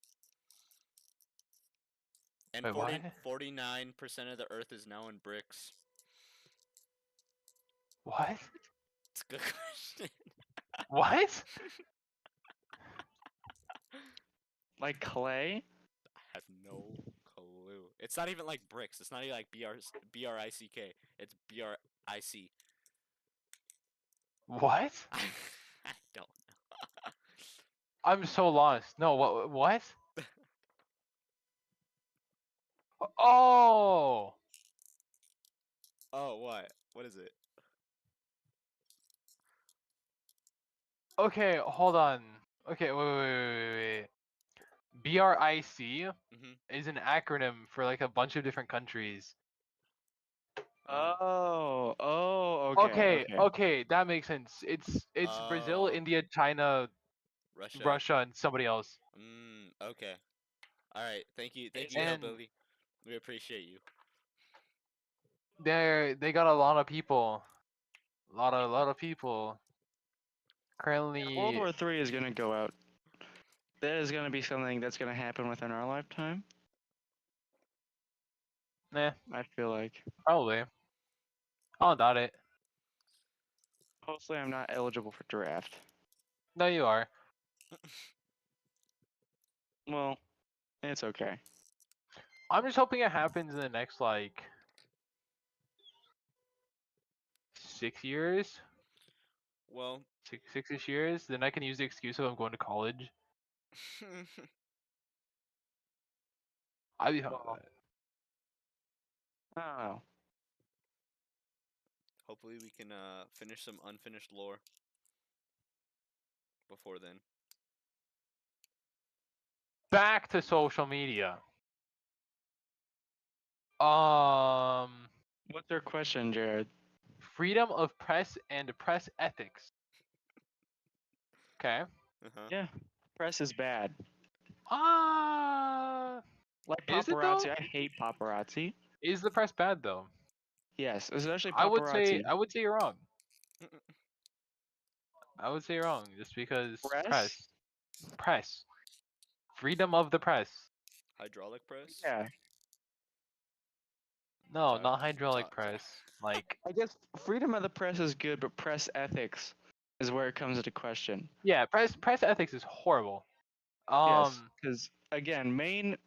And Wait, what? 49% of the earth is now in bricks. What? It's a good question. What? Like clay? I have no clue. It's not even like bricks. It's not even like BRICK. It's BRIC. What? I don't know. I'm so lost. No, what? Oh. Oh, what? What is it? Okay, hold on. Okay, wait. BRIC Mhm. is an acronym for like a bunch of different countries. Oh, Okay, okay. okay, that makes sense. It's Brazil, Oh, India, China, Russia. Russia, and somebody else. Okay. All right. Thank you. Thank you, India. And Hillbilly. We appreciate you. they got a lot of people. A lot of people. World Currently, War III is gonna go out. That is gonna be something that's gonna happen within our lifetime. nah, I feel like. probably. I don't doubt it. Hopefully, I'm not eligible for draft. No, you are. Well, it's okay. I'm just hoping it happens in the next like 6 years, Well, 6-ish years. Then I can use the excuse of I'm going to college. I'd be Well, I don't know. hopefully we can finish some unfinished lore before then. back to social media. Um, What's your question, Jared? freedom of press and press ethics. Okay. Uh-huh. Yeah, press is bad. Uh, Like is it though? paparazzi, I hate paparazzi. Is the press bad though? Yes, especially I would say paparazzi. you're wrong. I would say you're wrong just because Press? press, freedom of the press. Hydraulic press? Yeah, No, Sorry. not hydraulic Sorry. press. Like, I guess freedom of the press is good, but press ethics is where it comes into question. yeah, press ethics is horrible. Yes, because again, main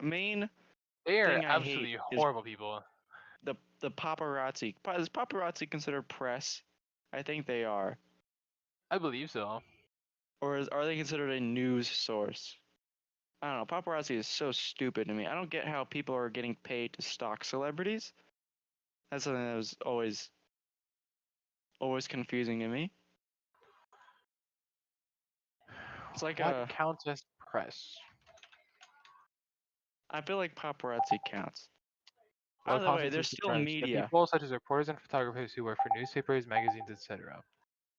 They are thing I hate absolutely is horrible people. the paparazzi. Is paparazzi considered press? I think they are. I believe so. Or are they considered a news source? I don't know. Paparazzi is so stupid to me. I don't get how people are getting paid to stalk celebrities. That's something that was always confusing to me. It's like What counts as press? I feel like paparazzi counts. What Either way, constitutes there's the still press? The media. people such as reporters and photographers who work for newspapers, magazines, etc.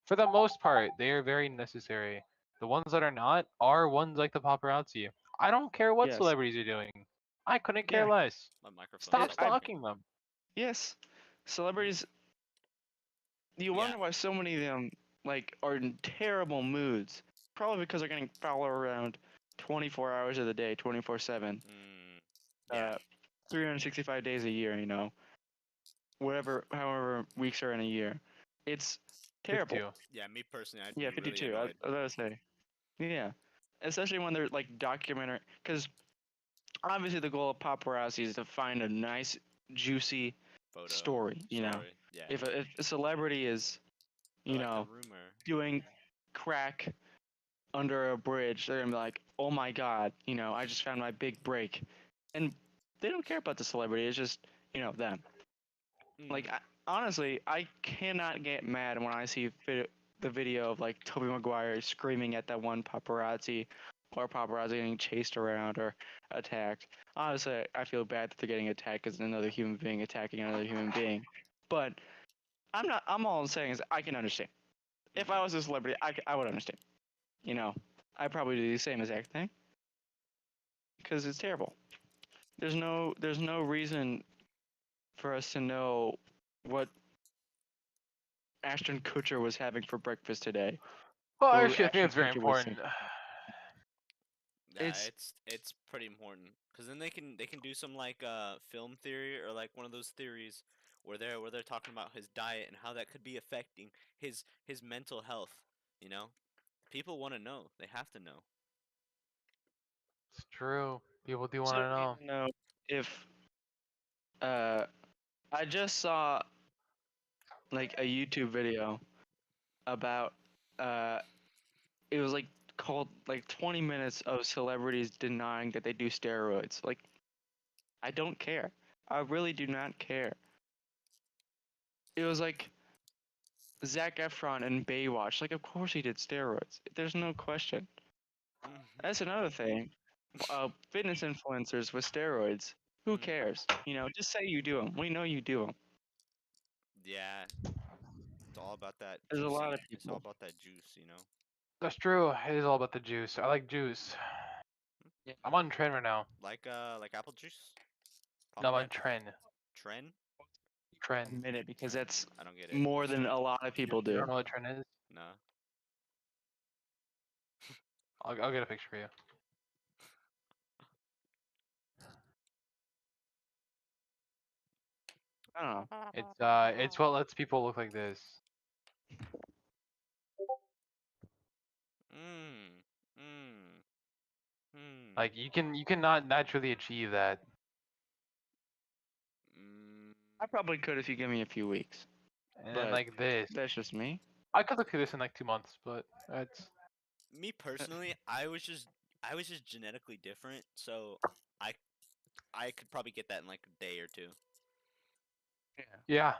For the most part, they are very necessary. The ones that are not are ones like the paparazzi. I don't care what Yes. celebrities are doing. I couldn't care Yeah. less. My microphone Stop stopped I working. stalking them. yes. Celebrities. You Yeah. wonder why so many of them like are in terrible moods. Probably because they're getting followed around 24 hours of the day, 24/7. Yeah. 365 days a year. Whatever, however weeks are in a year. It's terrible. 52. Yeah, me personally, I'd Yeah, be really 52. I was annoyed. about to say. Yeah, especially when they're like documentary, because obviously the goal of paparazzi is to find a nice, juicy Photo. story. Story. Yeah. If a celebrity is, Or you like a know, rumor. doing crack under a bridge, they're gonna be like, oh my god, I just found my big break, and they don't care about the celebrity. It's just them. Like honestly, I cannot get mad when I see the video of like Tobey Maguire screaming at that one paparazzi, or paparazzi getting chased around or attacked. Honestly, I feel bad that they're getting attacked because another human being attacking another human being. But I'm not. I'm all I'm saying is I can understand. If I was a celebrity, I would understand. I'd probably do the same exact thing because it's terrible. There's no reason for us to know what Ashton Kutcher was having for breakfast today. Well, Who actually, I think Ashton it's very Kutcher was saying. important. Yeah, It's it's pretty important because then they can do some like film theory or like one of those theories where they're talking about his diet and how that could be affecting his mental health. You know, people want to know. They have to know. It's true. People do want also to need know. to know if I just saw like a YouTube video about it was like called like 20 minutes of celebrities denying that they do steroids. Like, I don't care. I really do not care. It was like Zac Efron and Baywatch. Like, of course he did steroids. There's no question. That's another thing. Fitness influencers with steroids. Who cares? You know, just say you do them. We know you do them. Yeah, it's all about that There's a lot of It's all people. about that juice, you know. That's true. It is all about the juice. I like juice. Yeah. I'm on trend right now. Like apple juice, No, I'm on pomegranate, trend. tren. A minute because that's I don't get it. more than a lot of people You do. don't know what trend is? No. I'll get a picture for you. I don't know. It's what lets people look like this. Mm. Mm. Hmm. Like you cannot naturally achieve that. Mm. I probably could if you give me a few weeks. And But then like this. that's just me. I could look at this in like 2 months, but that's Me personally, I was just genetically different, so I I could probably get that in like a day or two. Yeah. yeah.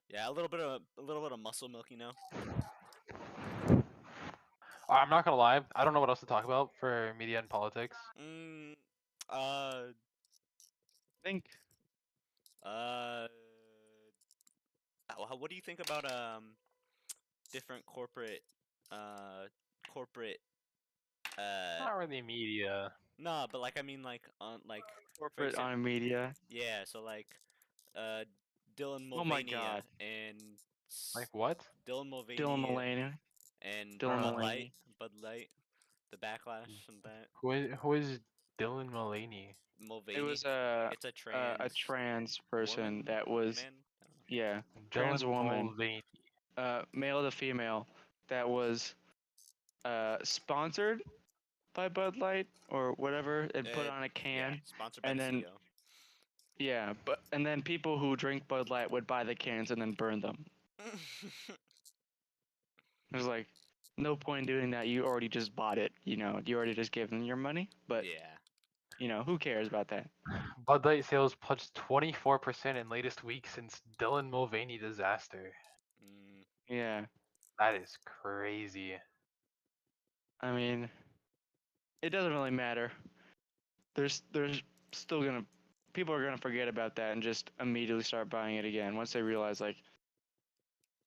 Yeah, a little bit of muscle milk, you know. I'm not gonna lie. I don't know what else to talk about for media and politics. Mm. I think Uh. What do you think about different corporate Not really media. nah, but like I mean like on like for corporate example, on media. yeah, so like uh Dylan Oh my Mulvaney God. and Like what? Dylan Dylan Mulvaney Mulaney. and Dylan Uh, Mulaney. Bud Light, the backlash and that who is Dylan Mulaney? It Mulvaney. was It's a trans person woman that was man. I don't know. yeah, trans Dylan woman, Mulvaney. male to female, that was sponsored by Bud Light or whatever and put on a Yeah, can, sponsored by and the then CEO. yeah, but and then people who drink Bud Light would buy the cans and then burn them. There's like no point in doing that. You already just bought it. You know, you already just gave them your money. But Yeah. you know, who cares about that? Bud Light sales plunged 24% in latest week since Dylan Mulvaney disaster. Mm, Yeah, That is crazy. I mean, it doesn't really matter. There's still gonna people are gonna forget about that and just immediately start buying it again once they realize like,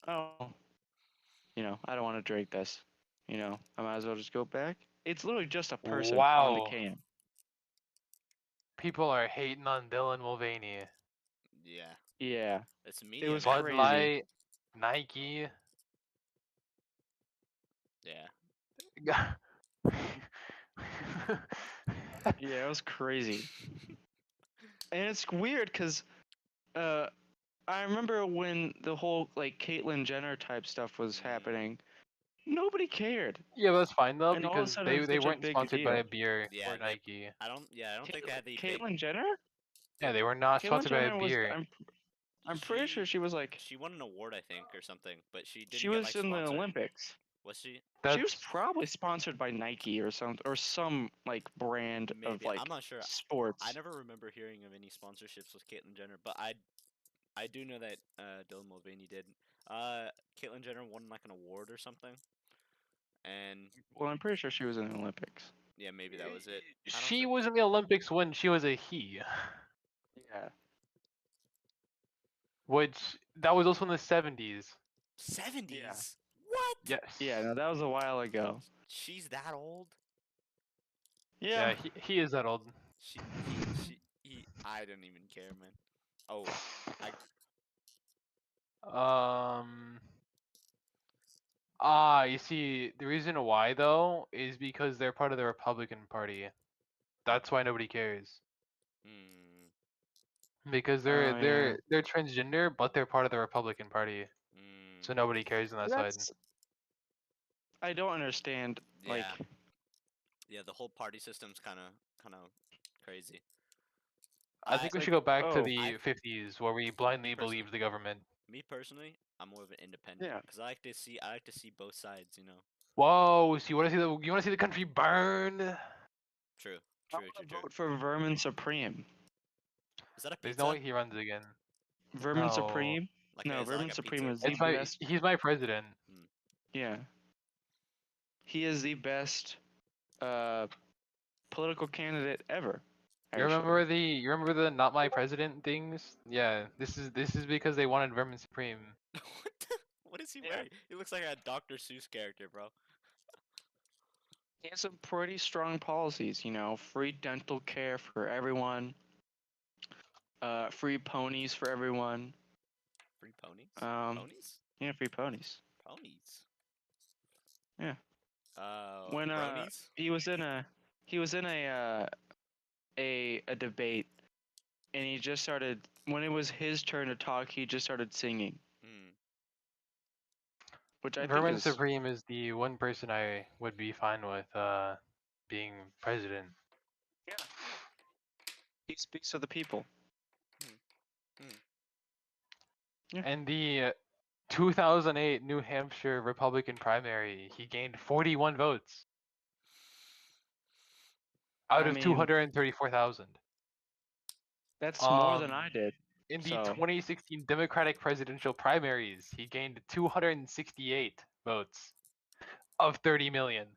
oh, you know, I don't want to drink this. You know, I might as well just go back. It's literally just a person on the Wow. can. People are hating on Dylan Mulvaney. yeah. Yeah, It's it media, was man. Bud crazy. Light, Nike. Yeah. Yeah, it was crazy. And it's weird because uh, I remember when the whole like Caitlyn Jenner type stuff was happening, nobody cared, Yeah, but that's fine though and all of a because sudden they it's they such a weren't big sponsored by deal. a beer Yeah, or Nike. I don't think they had the big. Caitlyn Jenner? Yeah, they were not Caitlyn sponsored by a Jenner was beer. I'm pretty sure she was like She won an award, I think, or something, but she she didn't get was like in the sponsored. Olympics. Was she? She was That's probably sponsored by Nike or some like brand of Maybe. I'm like not sure. I sports. never remember hearing of any sponsorships with Caitlyn Jenner, but I do know that Dylan Mulvaney did. Uh, Caitlyn Jenner won like an award or something, and Well, I'm pretty sure she was in the Olympics. yeah, maybe that was it. I don't she sure. was in the Olympics when she was a he, Yeah. which that was also in the 70s. 70s. What? Yes. Yeah, no, that was a while ago. She's that old? Yeah. Yeah, he is that old. He. I don't even care, man. Oh, I. Um. You see, the reason why though is because they're part of the Republican Party. That's why nobody cares. Hmm. Because Oh yeah. they're transgender, but they're part of the Republican Party, so Hmm. nobody cares on that side. That's I don't understand. Like, Yeah. Yeah. The whole party system's kind of crazy. I think we like, should go back to oh, the 50s where we blindly personally- believed the government. Me personally, I'm more of an independent Yeah. because I like to see both sides. You know. Whoa! So you want to see the country burn? True. I True. want True. to True. vote for Vermin Supreme. Is that a There's no pizza? way he runs again. Vermin No, Supreme? No, Is that like Vermin a Supreme pizza? is the best. he's my president. Yeah. He is the best political candidate ever. Actually. You remember the not my president things? Yeah, this is because they wanted Vermin Supreme. What is he Yeah. wearing? He looks like a Dr. Seuss character, bro. He has some pretty strong policies, free dental care for everyone, free ponies for everyone. Free ponies? Um, Ponies? yeah, free ponies. Ponies. Yeah. When Bronies? he was in a debate, and he just started when it was his turn to talk, he just started singing, Hmm. which I think Vermin is Supreme is the one person I would be fine with being president. yeah. He speaks for the people. Yeah. And the 2008 New Hampshire Republican primary, he gained 41 votes out I of mean, 234,000. that's more than I Um, did. in the So 2016 Democratic presidential primaries, he gained 268 votes of 30 million.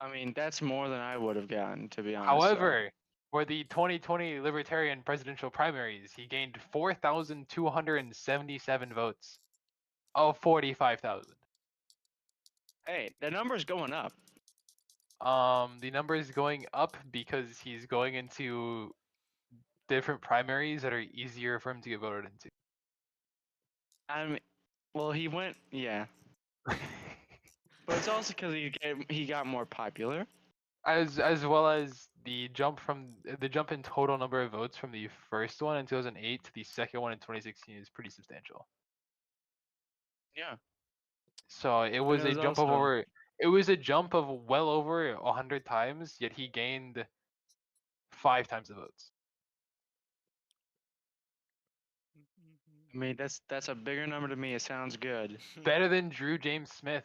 I mean, that's more than I would have gotten, to be honest. However, for the 2020 Libertarian presidential primaries, he gained 4,277 votes of 45,000. Hey, the number's going up. The number is going up because he's going into different primaries that are easier for him to get voted into. I mean, well, he went, yeah, but it's also because he got more popular. As well as the jump in total number of votes from the first one in 2008 to the second one in 2016 is pretty substantial. Yeah, So it but was it a was jump also of well over 100 times, yet he gained 5 times the votes. I mean, that's a bigger number to me. It sounds good. Better than Drew James Smith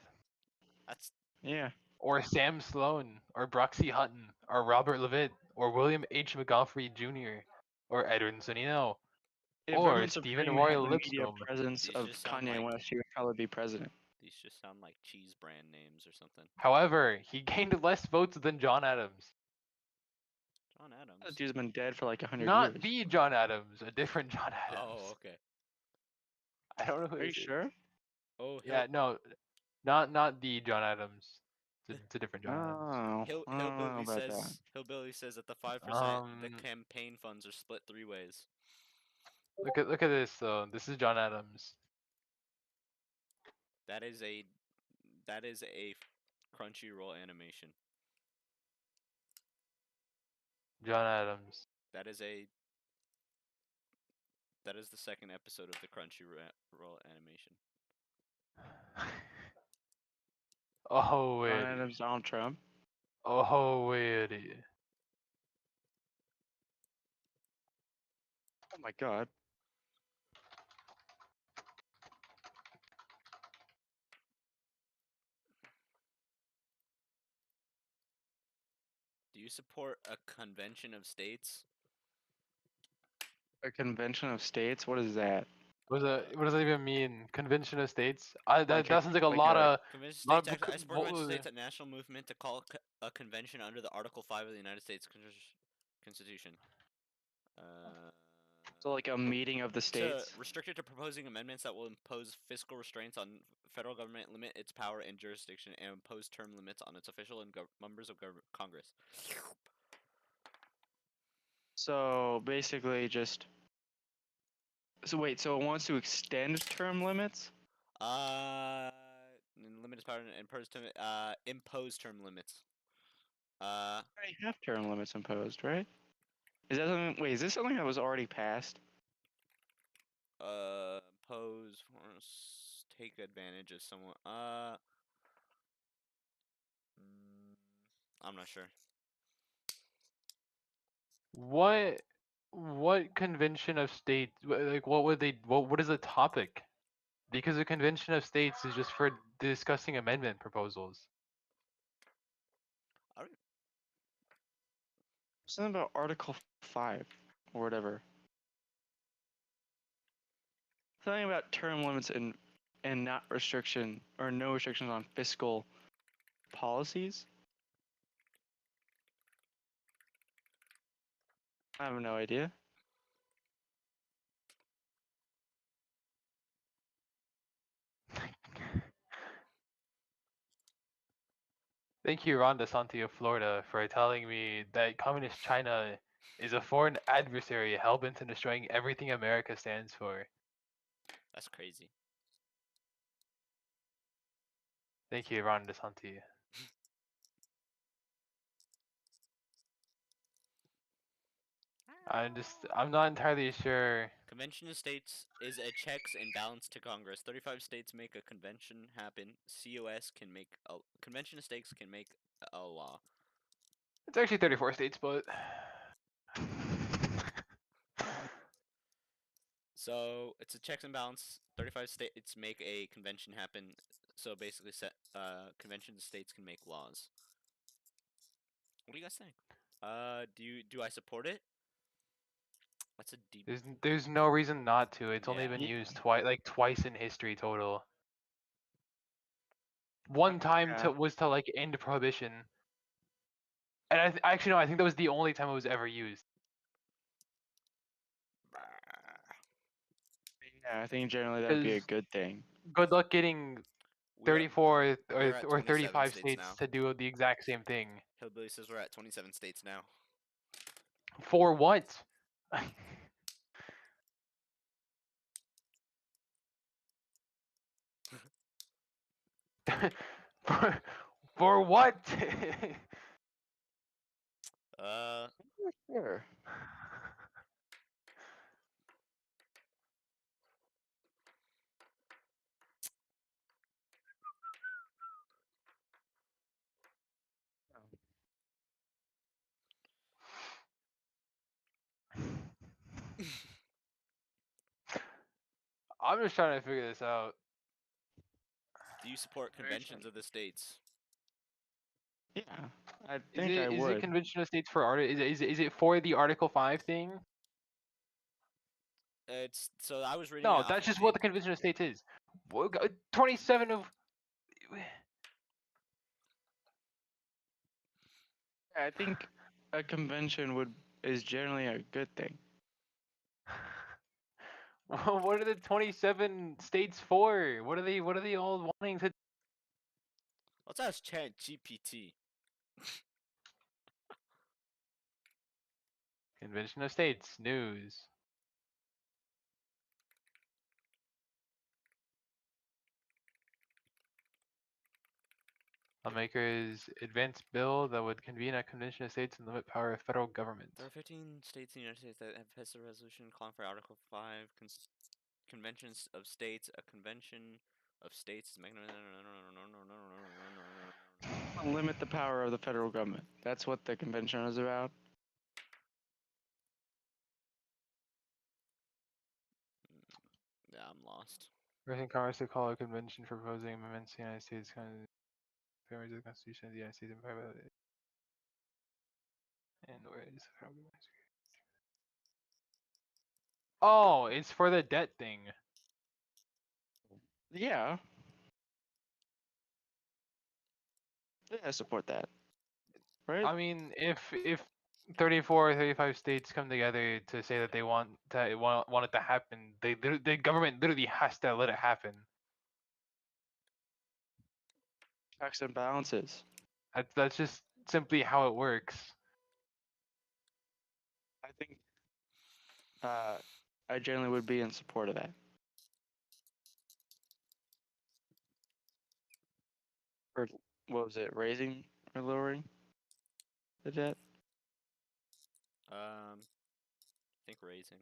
That's Yeah. or Sam Sloan or Broxy Hutton or Robert Levitt or William H. McGoffrey Jr. or Edwin Sonino If or Vermin Stephen Supreme Roy had the media Lipscomb. presence these of just sound Kanye like West, he would probably be president. cheese brand names or something. However, he gained less votes than John Adams. John Adams. That dude's been dead for like 100 Not years. the John Adams, a different John Adams. Oh, okay. I don't know who Are you this is. sure? Oh, Yeah, no, not the John Adams. It's a different John Adams. Oh, I don't know about that. Hillbilly says that the 5% the Um, campaign funds are split 3 ways. look at this though. This is John Adams. That is a Crunchyroll animation. John Adams. That is the second episode of the Crunchyroll animation. Oh John wait. Adams, Donald Trump. Oh wait. Oh my God. Do you support a convention of states? A convention of states. What is that? What does that even mean? Convention of States? Like That sounds like a like lot of Convention of lot states. of I support what convention of was states, a national movement to call a convention under the Article 5 of the United States Constitution. So like a meeting of the states. Restricted to proposing amendments that will impose fiscal restraints on federal government, limit its power and jurisdiction, and impose term limits on its official and members of Congress. So basically just. So wait, so it wants to extend term limits? Limit its power and impose term limits. Already have term limits imposed, right? Is that something? Wait, is this something that was already passed? Impose or take advantage of someone. I'm not sure. what convention of states like what would they what is the topic? Because the Convention of States is just for discussing amendment proposals. I don't- Something about Article 5 or whatever. Something about term limits and not restriction or no restrictions on fiscal policies. I have no idea. Thank you, Ron DeSantis of Florida, for telling me that Communist China is a foreign adversary hell-bent on destroying everything America stands for. That's crazy. Thank you, Ron DeSantis. I'm not entirely sure. Convention of States is a checks and balance to Congress. 35 states make a convention happen. COS can make a convention of states can make a law. It's actually 34 states, but So it's a checks and balance. 35 states make a convention happen. So basically, convention of states can make laws. What do you guys think? Do I support it? That's a deep. there's no reason not to. It's only Yeah. been Yeah. used twice in history total. One time Yeah. was to like end prohibition, and actually no, I think that was the only time it was ever used. Yeah, I think generally that'd be a Because good thing. good luck getting We're 34 we're at or 27 35 states states now. to do the exact same thing. Hillbilly says we're at 27 states now. For what? for, for what? Sure. I'm just trying to figure this out. Do you support Very conventions true. of the states? Yeah, I think I Is would. it Convention of States for is it for the Article 5 thing? It's so I was reading it No, off that's of just what the the. Convention of States is. 27 of I think a convention is generally a good thing. what are the 27 states for? What are they all wanting to Let's ask Chat GPT. Convention of States news. Lawmakers advance bill that would convene a convention of states and limit power of federal government. There are 15 states in the United States that have passed a resolution calling for Article 5 conventions of states. A convention of states is making. Limit the power of the federal government. That's what the convention is about. Yeah, I'm lost. Urging Congress to call a convention for proposing amendments to the United States families of the Constitution of the United States and private. And where is the federal government? Oh, it's for the debt thing. Yeah. Yeah, I support that. Right? I mean, if 34 or 35 states come together to say that they want it to happen, the government literally has to let it happen. Checks and balances. That's just simply how it works. I think I generally would be in support of that. Or what was it, raising or lowering the debt? I think raising.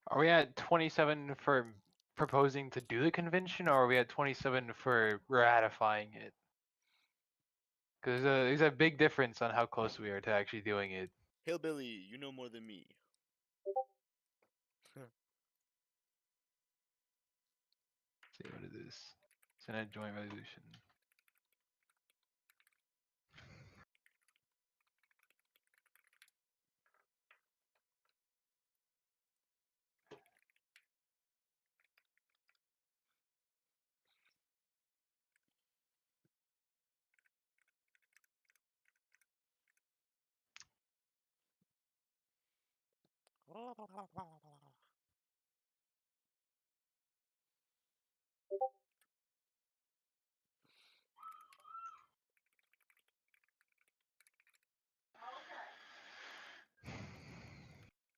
Are we at 27 for proposing to do the convention, or are we at 27 for ratifying it? Because there's a big difference on how close we are to actually doing it. Hillbilly, you know more than me. See what it is. Senate joint resolution.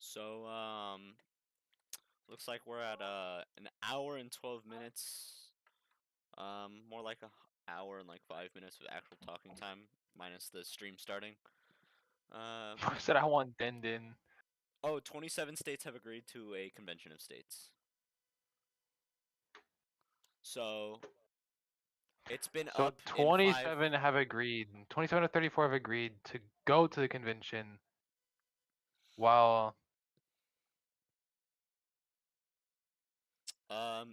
So, looks like we're at an hour and 12 minutes. More like a hour and like 5 minutes of actual talking time, minus the stream starting. I said I want Dendin. Oh, 27 states have agreed to a convention of states. So, it's been So up in 27 have agreed. 27 to 34 have agreed to go to the convention. While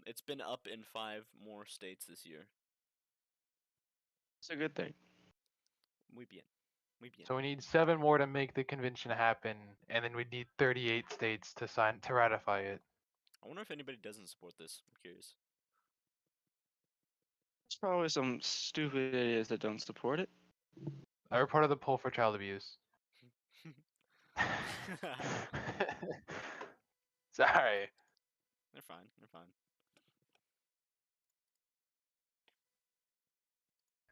it's been up in 5 more states this year. It's a good thing. Muy bien. Muy bien. so we need 7 more to make the convention happen, and then we need 38 states to ratify it. I wonder if anybody doesn't support this. I'm curious. There's probably some stupid idiots that don't support it. I reported the poll for child abuse. Sorry. They're fine. They're fine.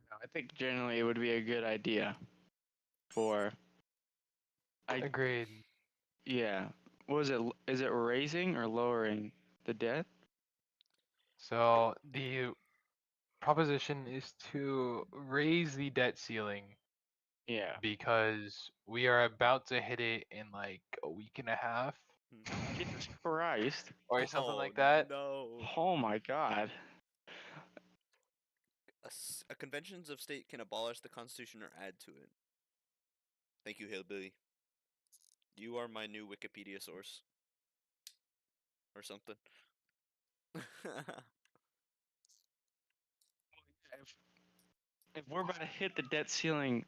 No, I think generally it would be a good idea for. Agreed. Yeah. What is it? Is it raising or lowering the debt? So the proposition is to raise the debt ceiling Yeah. because we are about to hit it in like a week and a half Jesus Christ. or something like that. No. Oh my God. A conventions of state can abolish the Constitution or add to it. Thank you, Hillbilly. You are my new Wikipedia source. Or something. If we're about to hit the debt ceiling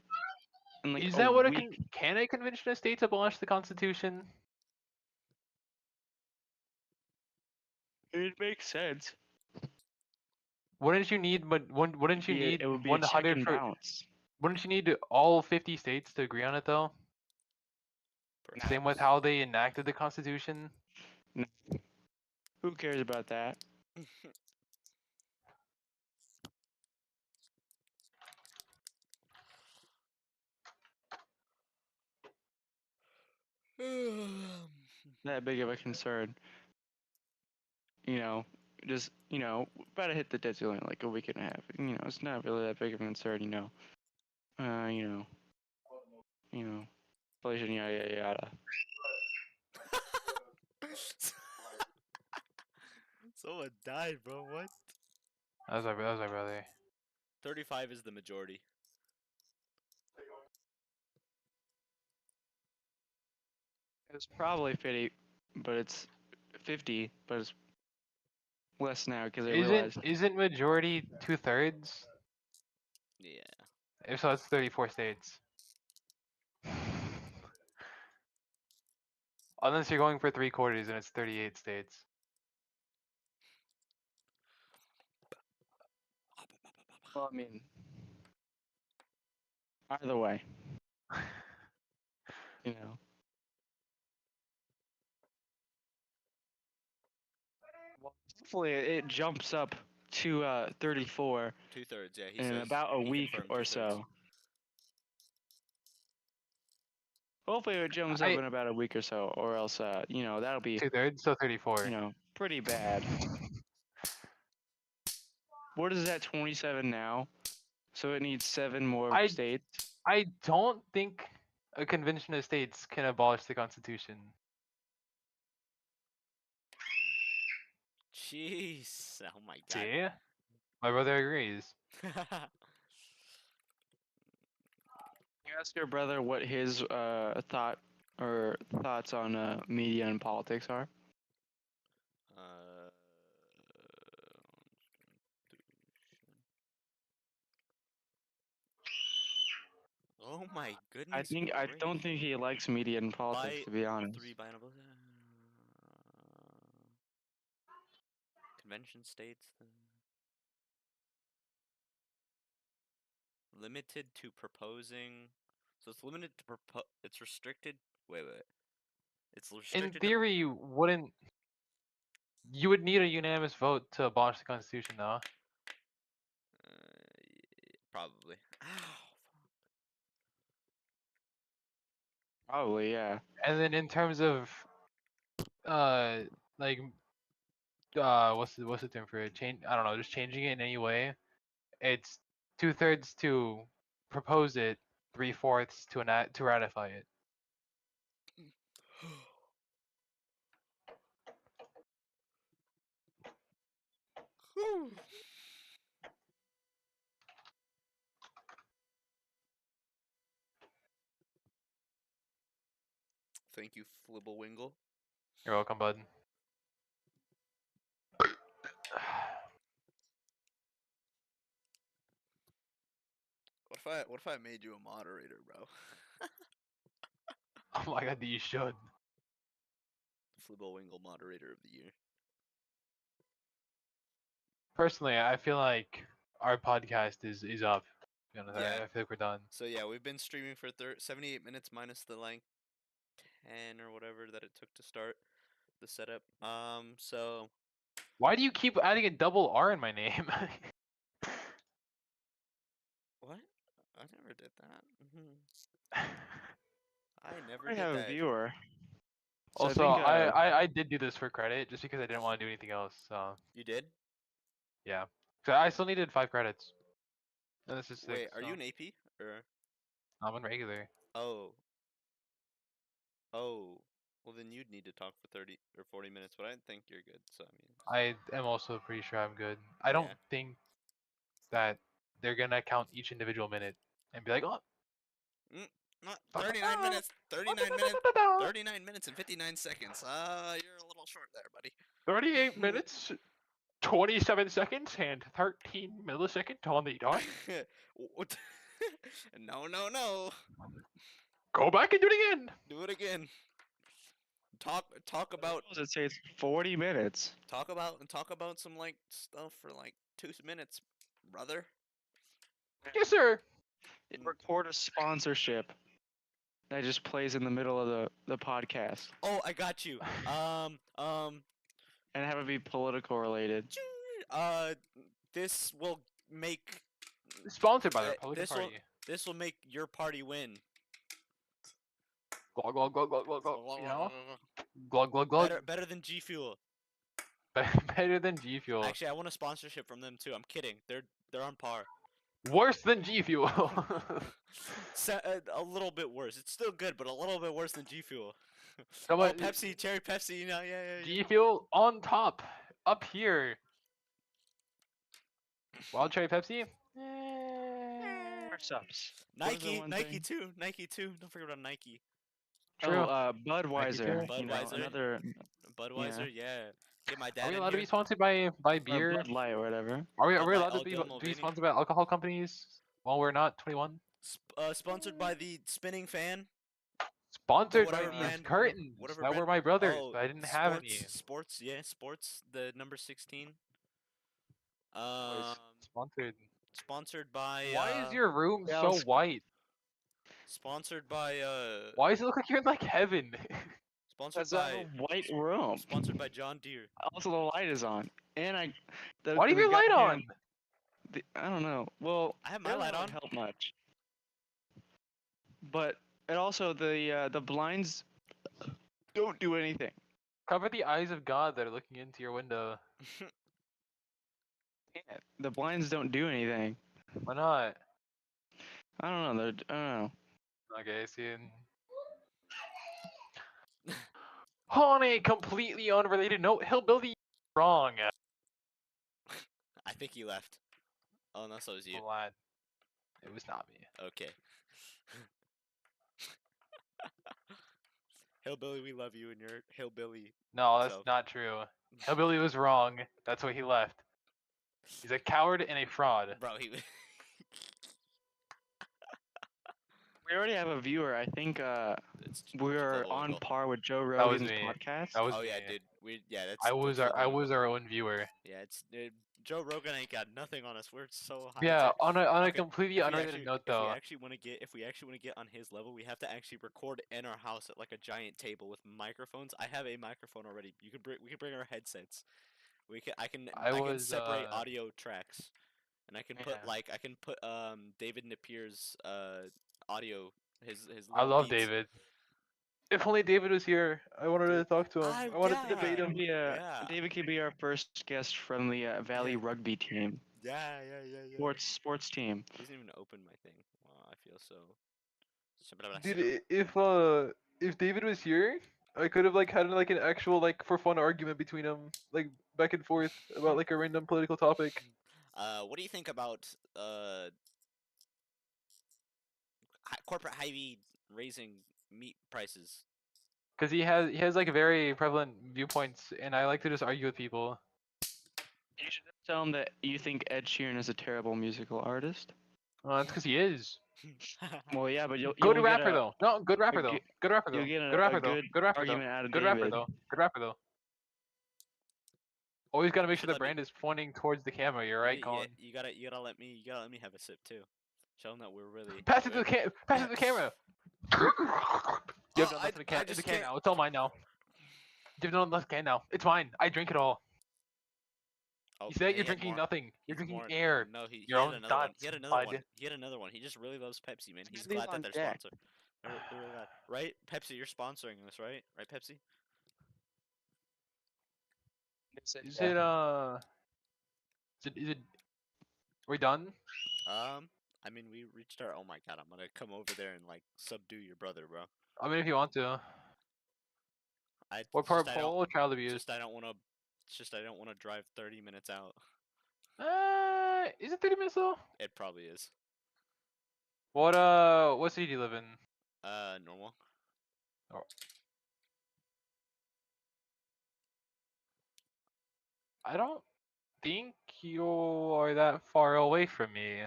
in like Is a that what week, can a convention of states abolish the Constitution? it makes sense. Wouldn't you need wouldn't you need It would be a check 100 and for balance. wouldn't you need all 50 states to agree on it though? Same with how they enacted the Constitution. No. Who cares about that? That big of a concern. You know, just about to hit the debt ceiling in like a week and a half. It's not really that big of a concern. Inflation, yada yada yada. Someone died, bro. What? That was my brother. 35 is the majority. It's probably 50, but it's 50, but it's less now because I realized. Isn't majority 2/3? Yeah. If so, it's 34 states. Unless you're going for 3/4 and it's 38 states. Well, I mean, either way, you know. Well, hopefully it jumps up to 34 2/3. Yeah, he in says. about a he week confirmed or 2/3. so. Hopefully it jumps up in about a week or so, or else, that'll be, 2/3, so 34. pretty bad. What is that, 27 now? So it needs 7 more states? I don't think a convention of states can abolish the Constitution. Jeez. Oh my god. See? My brother agrees. You ask your brother what his thoughts on media and politics are. uh, oh my goodness. I don't think he likes media and politics, to be honest. 3 binables. Convention states limited to proposing. So it's limited to It's restricted. Wait. It's In restricted. theory, you wouldn't. You would need a unanimous vote to abolish the Constitution, though. Probably. Ow. Probably, yeah. And then in terms of, like, what's the term for it? Change. I don't know. Just changing it in any way. It's 2/3 to propose it, 3/4 to ratify it. Thank you, Flibblewingle. You're welcome, bud. What if I made you a moderator, bro? Oh my god, you should. Flibblewingle moderator of the year. Personally, I feel like our podcast is up. To be honest, Yeah. I feel like we're done. So yeah, we've been streaming for 78 minutes minus the like 10 or whatever that it took to start the setup. So Why do you keep adding a double R in my name? what? I never did that. I never I did have a that. viewer. So Also, I think, I did do this for credit just because I didn't want to do anything else. So You did? yeah, so I still needed 5 credits. And this is 6. Wait, are so you an AP or? I'm on regular. Oh. Oh. Well, then you'd need to talk for 30 or 40 minutes, but I think you're good. So I mean. I am also pretty sure I'm good. I don't Yeah. think that they're gonna count each individual minute and be like, oh, 39 minutes. 39 minutes. 39 minutes and 59 seconds. You're a little short there, buddy. 38 minutes, 27 seconds, and 13 milliseconds on the dot. What? No. Go back and do it again. Do it again. Talk about it says 40 minutes. talk about some like stuff for like 2 minutes, brother. Yes, sir. Record a sponsorship that just plays in the middle of the podcast Oh, I got you. and have it be political related. This will make Sponsored by the Uh, Republican this will- Party. this will make your party win. Glug glug glug glug glug glug. You know? Glug glug glug. Better than G Fuel. Better than G Fuel. Actually, I want a sponsorship from them too. I'm kidding. They're on par. Worse than G Fuel. A little bit worse. It's still good, but a little bit worse than G Fuel. Come Oh, on, Pepsi, cherry Pepsi. You know, yeah. G Fuel on top, up here. Wild cherry Pepsi. Subs. Nike too. Nike too. Don't forget about Nike. True. Budweiser. too. You know, Budweiser. another Budweiser, yeah. Get my Are dad we in allowed to here. be sponsored by beer? Bud Light or whatever. Are we Bud Light, allowed to Aldo, be Mulvaney. sponsored by alcohol companies while we're not 21? Sponsored by the spinning fan. Sponsored by whatever these brand- curtains whatever that brand- were my brother's, Oh, but I didn't have any. Sports, yeah, sports. The number 16. Was sponsored. Sponsored by. Why is your room yeah, so I'll- white? Sponsored by. Why does it look like you're in like heaven? Sponsored That's a by. white room. Sponsored by John Deere. Also, the light is on, and I. Why do you have your light on? I don't know. Well, I have it my doesn't light really on. help much. But it also the blinds don't do anything. Cover the eyes of God that are looking into your window. Yeah, the blinds don't do anything. Why not? I don't know. I don't know. Okay, see. On a completely unrelated note, Hillbilly wrong. I think he left. Oh no, so it was you. Vlad. It was not me. Okay. Hillbilly, we love you and your hillbilly. No, that's So- not true. Hillbilly was wrong. That's why he left. He's a coward and a fraud. Bro, he. We already have a viewer. I think It's we're double on wiggle. par with Joe That was Rogan's me. podcast. That was Oh me. yeah, dude. That's. I was that's our double wiggle. own viewer. Yeah, it's dude, Joe Rogan ain't got nothing on us. We're so high. Yeah, tech. on a Okay, completely if we unrelated actually- note if we though. actually want to get on his level, we have to actually record in our house at like a giant table with microphones. I have a microphone already. We can bring our headsets. I can separate audio tracks, and I can put David Napier's audio his I little love beats. David. If only David was here. I wanted to Dude, talk to him. I wanted to debate him. Yeah. David could be our first guest from the Valley Rugby team, Yeah. sports team. He doesn't even open my thing. Wow, I feel so. Dude, if David was here, I could have had like an actual for fun argument between them, like back and forth about like a random political topic. What do you think about corporate Hy-Vee raising meat prices? Because he has like very prevalent viewpoints, and I like to just argue with people. You should just tell him that you think Ed Sheeran is a terrible musical artist. That's because he is. Well, yeah, but you'll Good get rapper a- though. No, good rapper though. good- Good rapper though. you'll get Good a rapper though. good Good rapper though. argument out of Good rapper David. though. Good rapper though. Always gotta make sure Should the let me- brand is pointing towards the camera. You're right, Colin. You gotta let me have a sip too. Show them that we're really. Pass it to the Pass it to the camera. You have Oh, nothing I in the just can can't- now. It's all mine now. You have nothing left in the can now. It's mine. I drink it all. Oh, You say he you're had drinking more. nothing. He You're had drinking more. air. No, he Your had own another one. thoughts, He had another bud. one. He had another one. He just really loves Pepsi, man. He's Leave glad that on they're deck. sponsored. They're really glad, right? Pepsi, you're sponsoring this, right? Right, Pepsi? Is it is it are we done? I mean, we reached our. Oh my god, I'm gonna come over there and subdue your brother, bro. I mean if you want to. I What part just I don't- pole or child abuse? Just I don't want to. Just I don't want to drive 30 minutes out. Is it 30 minutes though? It probably is. What city do you live in? Normal. I don't think you are that far away from me.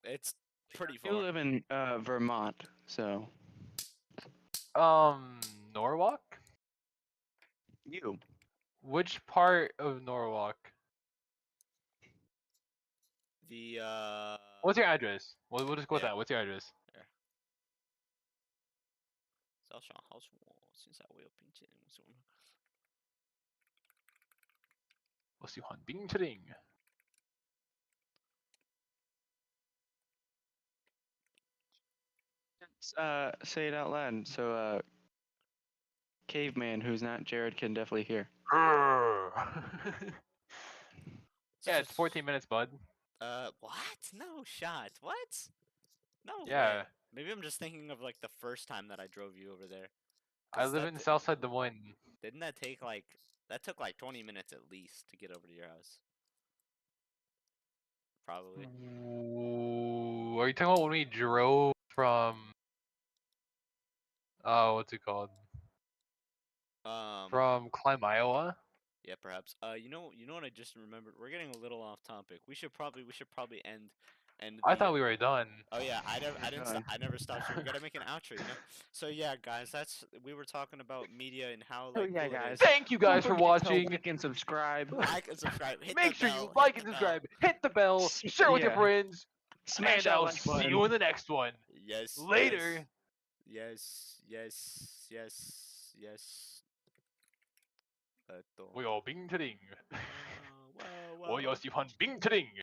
It's pretty You far. live in Vermont, so Norwalk? you. Which part of Norwalk? The What's your address? We'll just go with Yeah. that. What's your address? 早想好处哦，现在我有冰淇淋，什么？我喜欢冰淇淋。Say it out loud, so caveman who's not Jared can definitely hear. Yeah, it's 14 minutes, bud. What? No shot. What? No Yeah. way. Maybe I'm just thinking of the first time that I drove you over there. I 'Cause live that in t- Southside Des Moines. Didn't that take that took 20 minutes at least to get over to your house? Probably. Ooh, are you talking about when we drove from? Oh, what's it called? From Climb, Iowa. Yeah, perhaps. You know what I just remembered? We're getting a little off topic. We should probably end. I thought we were done. Oh yeah, I didn't. done. I never stopped. So we gotta make an outro, you know. So yeah, guys, we were talking about media and how Oh, yeah, cool it guys. is. Thank you guys for Don't forget to watching. like and subscribe. Like and subscribe. Hit Make the sure bell, you hit like the and bell. subscribe. Hit the bell. Share with your Yeah. friends. Smash And I'll that like see button. you in the next one. Yes. Later. Yes.我有冰淇淋。哇哇哇我有喜欢冰淇淋。